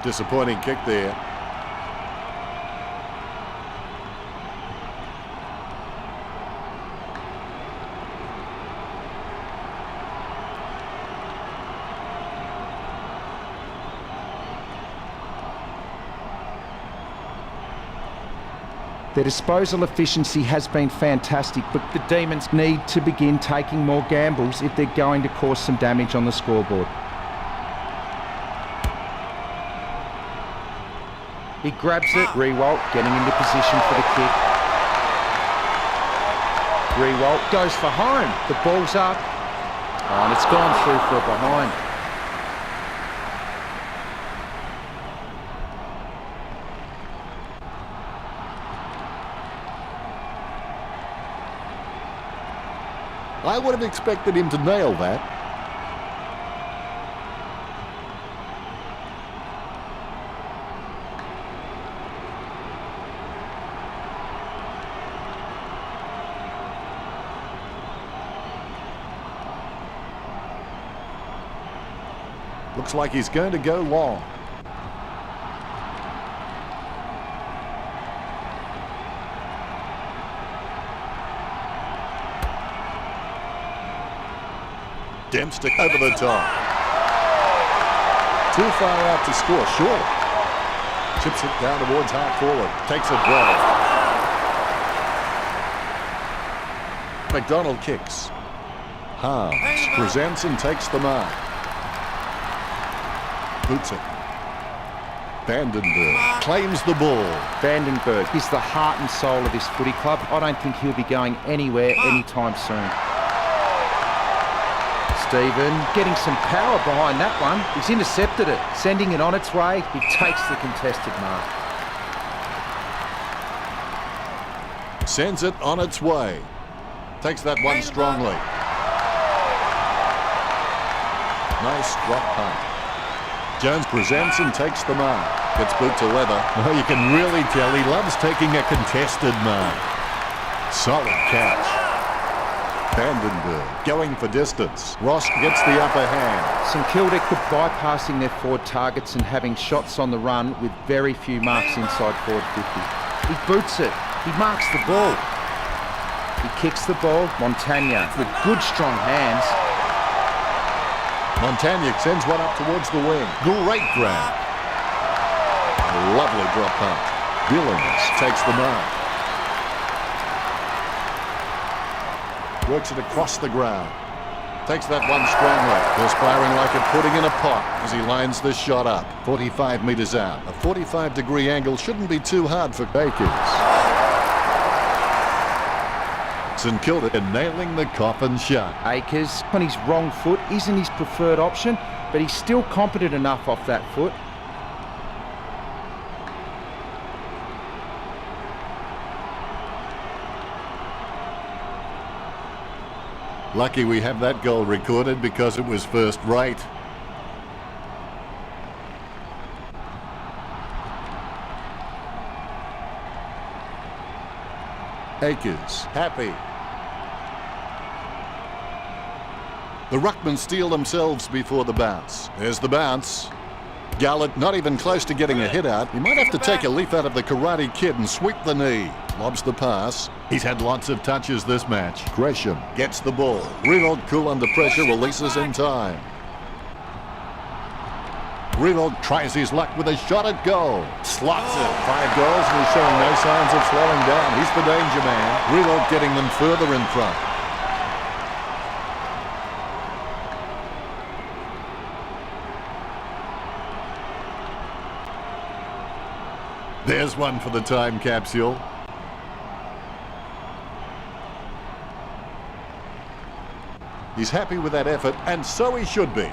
Disappointing kick there. Their disposal efficiency has been fantastic, but the Demons need to begin taking more gambles if they're going to cause some damage on the scoreboard. He grabs it. Rewalt getting into position for the kick. Rewalt goes for home. The ball's up. Oh, and it's gone through for a behind. I would have expected him to nail that. Looks like he's going to go long. Dempster over the top. Too far out to score, short. Chips it down towards half forward. Takes it well. McDonald kicks. Harms presents and takes the mark. Boots it. Vandenberg claims the ball. Vandenberg is the heart and soul of this footy club. I don't think he'll be going anywhere anytime soon. Stephen getting some power behind that one. He's intercepted it, sending it on its way. He takes the contested mark. Sends it on its way. Takes that one strongly. Nice drop punt. Jones presents and takes the mark. Gets boot to leather. Oh, you can really tell he loves taking a contested mark. Solid catch. Vandenberg going for distance. Ross gets the upper hand. St Kilda could bypassing their forward targets and having shots on the run with very few marks inside forward 50. He boots it. He marks the ball. He kicks the ball. Montagna with good strong hands. Montagna sends one up towards the wing. Great grab. A lovely drop punt. Billings takes the mark. Works it across the ground. Takes that one strongly. Perspiring like a pudding in a pot as he lines this shot up. 45 metres out. A 45-degree angle shouldn't be too hard for Akers. St Kilda nailing the coffin shut. Akers on his wrong foot isn't his preferred option, but he's still competent enough off that foot. Lucky we have that goal recorded because it was first rate. Akers, happy. The ruckmen steel themselves before the bounce. There's the bounce. Garlett not even close to getting a hit out. He might have to take a leaf out of the Karate Kid and sweep the knee. Lobs the pass. He's had lots of touches this match. Gresham gets the ball. Revolt cool under pressure, releases in time. Revolt tries his luck with a shot at goal. Slots it. 5 goals and he's showing no signs of slowing down. He's the danger man. Revolt getting them further in front. There's one for the time capsule. He's happy with that effort, and so he should be.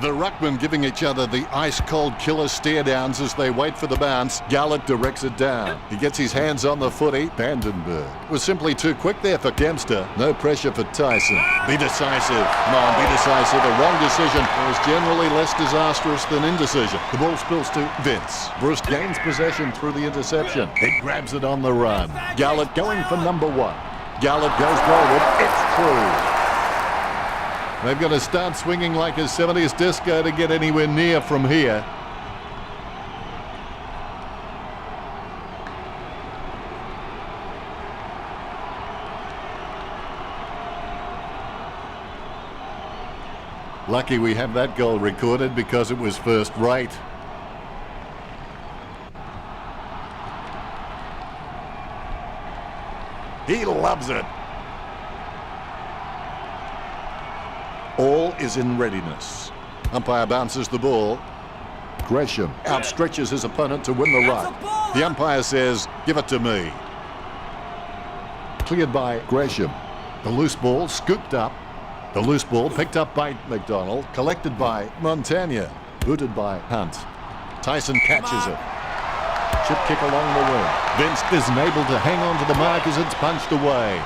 The ruckmen giving each other the ice-cold killer stare-downs as they wait for the bounce. Garlett directs it down. He gets his hands on the footy. Vandenberg was simply too quick there for Dempster. No pressure for Tyson. Be decisive. Come on, be decisive. A wrong decision is generally less disastrous than indecision. The ball spills to Vince. Bruce gains possession through the interception. He grabs it on the run. Garlett going for number 1. Garlett goes forward. It's true. They've got to start swinging like a 70s disco to get anywhere near from here. Lucky we have that goal recorded because it was first rate. He loves it. All is in readiness. Umpire bounces the ball. Gresham outstretches his opponent to win the ruck. The umpire says, give it to me. Cleared by Gresham. The loose ball scooped up. The loose ball picked up by McDonald. Collected by Montagna. Booted by Hunt. Tyson catches it. Chip kick along the wing. Vince isn't able to hang on to the mark as it's punched away.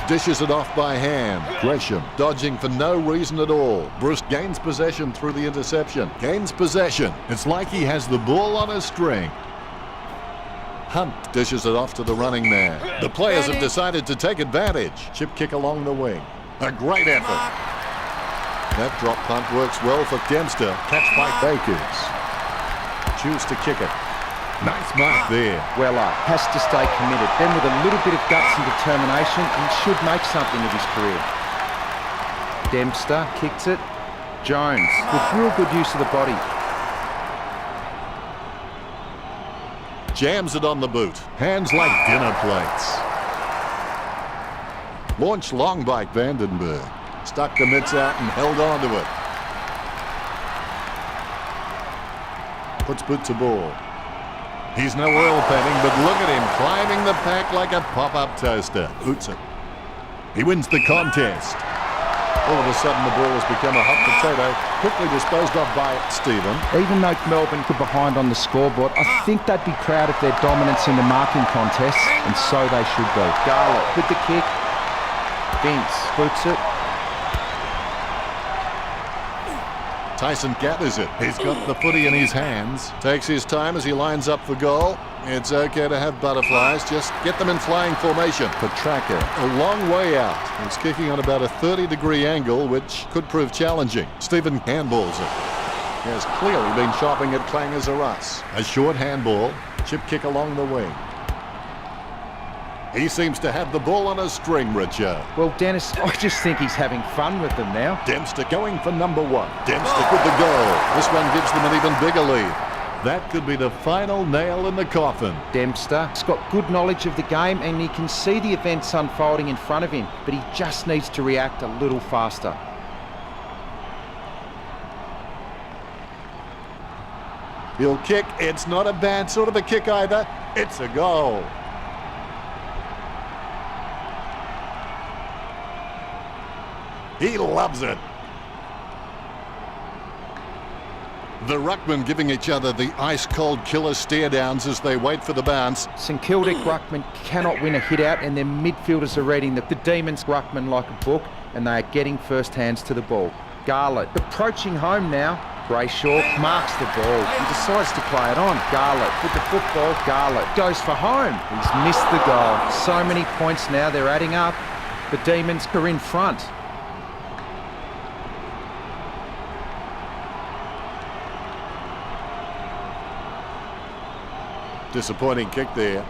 Dishes it off by hand. Gresham dodging for no reason at all. Bruce gains possession through the interception. Gains possession. It's like he has the ball on a string. Hunt dishes it off to the running man. The players have decided to take advantage. Chip kick along the wing. A great effort. That drop punt works well for Dempster. Catch by Bakers. Choose to kick it. Nice mark there. Weller has to stay committed. Then with a little bit of guts and determination, he should make something of his career. Dempster kicks it. Jones with real good use of the body. Jams it on the boot. Hands like dinner plates. Launched long by Vandenberg. Stuck the mitts out and held on to it. Puts boot to ball. He's no oil painting, but look at him climbing the pack like a pop-up toaster. Boots it. He wins the contest. All of a sudden, the ball has become a hot potato, quickly disposed of by Stephen. Even though Melbourne were behind on the scoreboard, I think they'd be proud of their dominance in the marking contest, and so they should be. Garlett with the kick. Vince boots it. Tyson gathers it. He's got the footy in his hands. Takes his time as he lines up for goal. It's okay to have butterflies. Just get them in flying formation. Petraka, a long way out. He's kicking on about a 30-degree angle, which could prove challenging. Stephen handballs it. He has clearly been shopping at Clangers or Us. A short handball. Chip kick along the wing. He seems to have the ball on a string, Richard. Well, Dennis, I just think he's having fun with them now. Dempster going for number 1. Dempster with the goal. This one gives them an even bigger lead. That could be the final nail in the coffin. Dempster's got good knowledge of the game and he can see the events unfolding in front of him, but he just needs to react a little faster. He'll kick. It's not a bad sort of a kick either. It's a goal. He loves it. The ruckmen giving each other the ice-cold killer stare-downs as they wait for the bounce. St Kilda ruckmen cannot win a hit-out and their midfielders are reading the Demons ruckmen like a book and they are getting first hands to the ball. Garlett approaching home now. Brayshaw marks the ball. He decides to play it on. Garlett with the football. Garlett goes for home. He's missed the goal. So many points now, they're adding up. The Demons are in front. Disappointing kick there.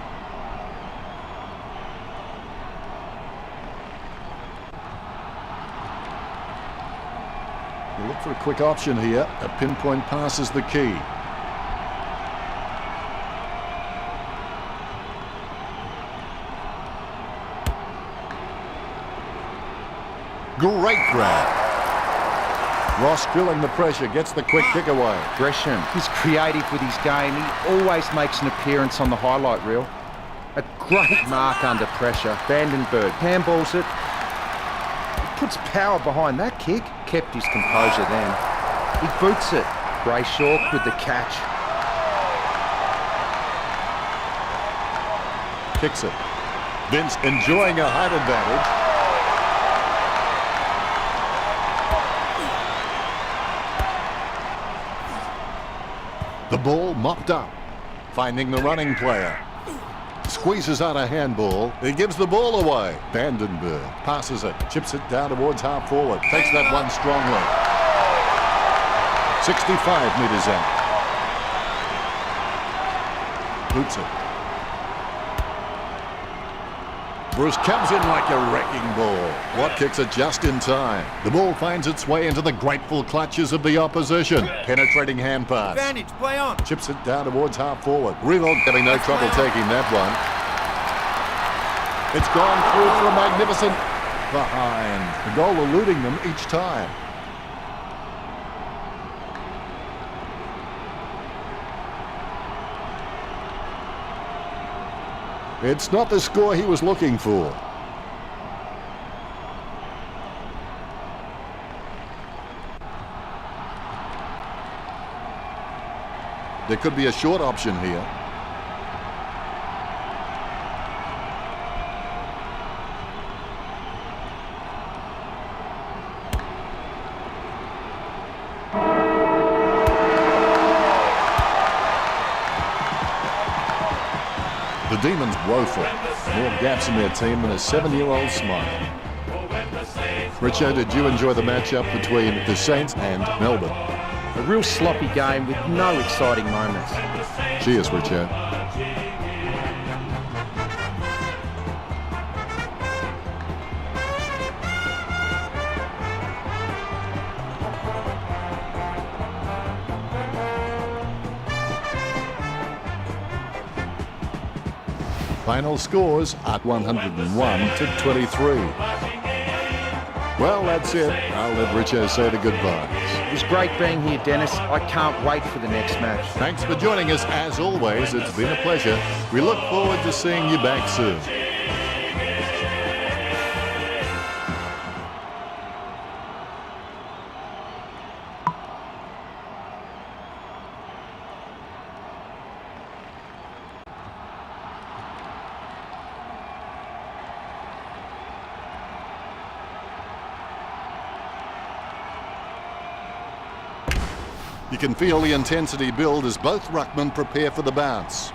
You look for a quick option here. A pinpoint pass is the key. Great grab. Ross feeling the pressure, gets the quick kick away. Gresham, he's creative with his game. He always makes an appearance on the highlight reel. A great mark under pressure. Vandenberg handballs it. He puts power behind that kick. Kept his composure then. He boots it. Brayshaw with the catch. Kicks it. Vince enjoying a height advantage. The ball mopped up, finding the running player. Squeezes out a handball. He gives the ball away. Vandenberg passes it, chips it down towards half forward. Takes that one strongly. 65 metres out. Boots it. Bruce comes in like a wrecking ball. Watt kicks it just in time. The ball finds its way into the grateful clutches of the opposition. Penetrating hand pass. Advantage, play on. Chips it down towards half forward. Revolt having no trouble taking that one. It's gone through for a magnificent behind. The goal eluding them each time. It's not the score he was looking for. There could be a short option here. The Demons woeful. More gaps in their team than a 7-year-old smile. Richo, did you enjoy the matchup between the Saints and Melbourne? A real sloppy game with no exciting moments. Cheers, Richo. Final scores at 101 to 23. Well, that's it. I'll let Richo say the goodbyes. It was great being here, Dennis. I can't wait for the next match. Thanks for joining us as always. It's been a pleasure. We look forward to seeing you back soon. You can feel the intensity build as both ruckmen prepare for the bounce.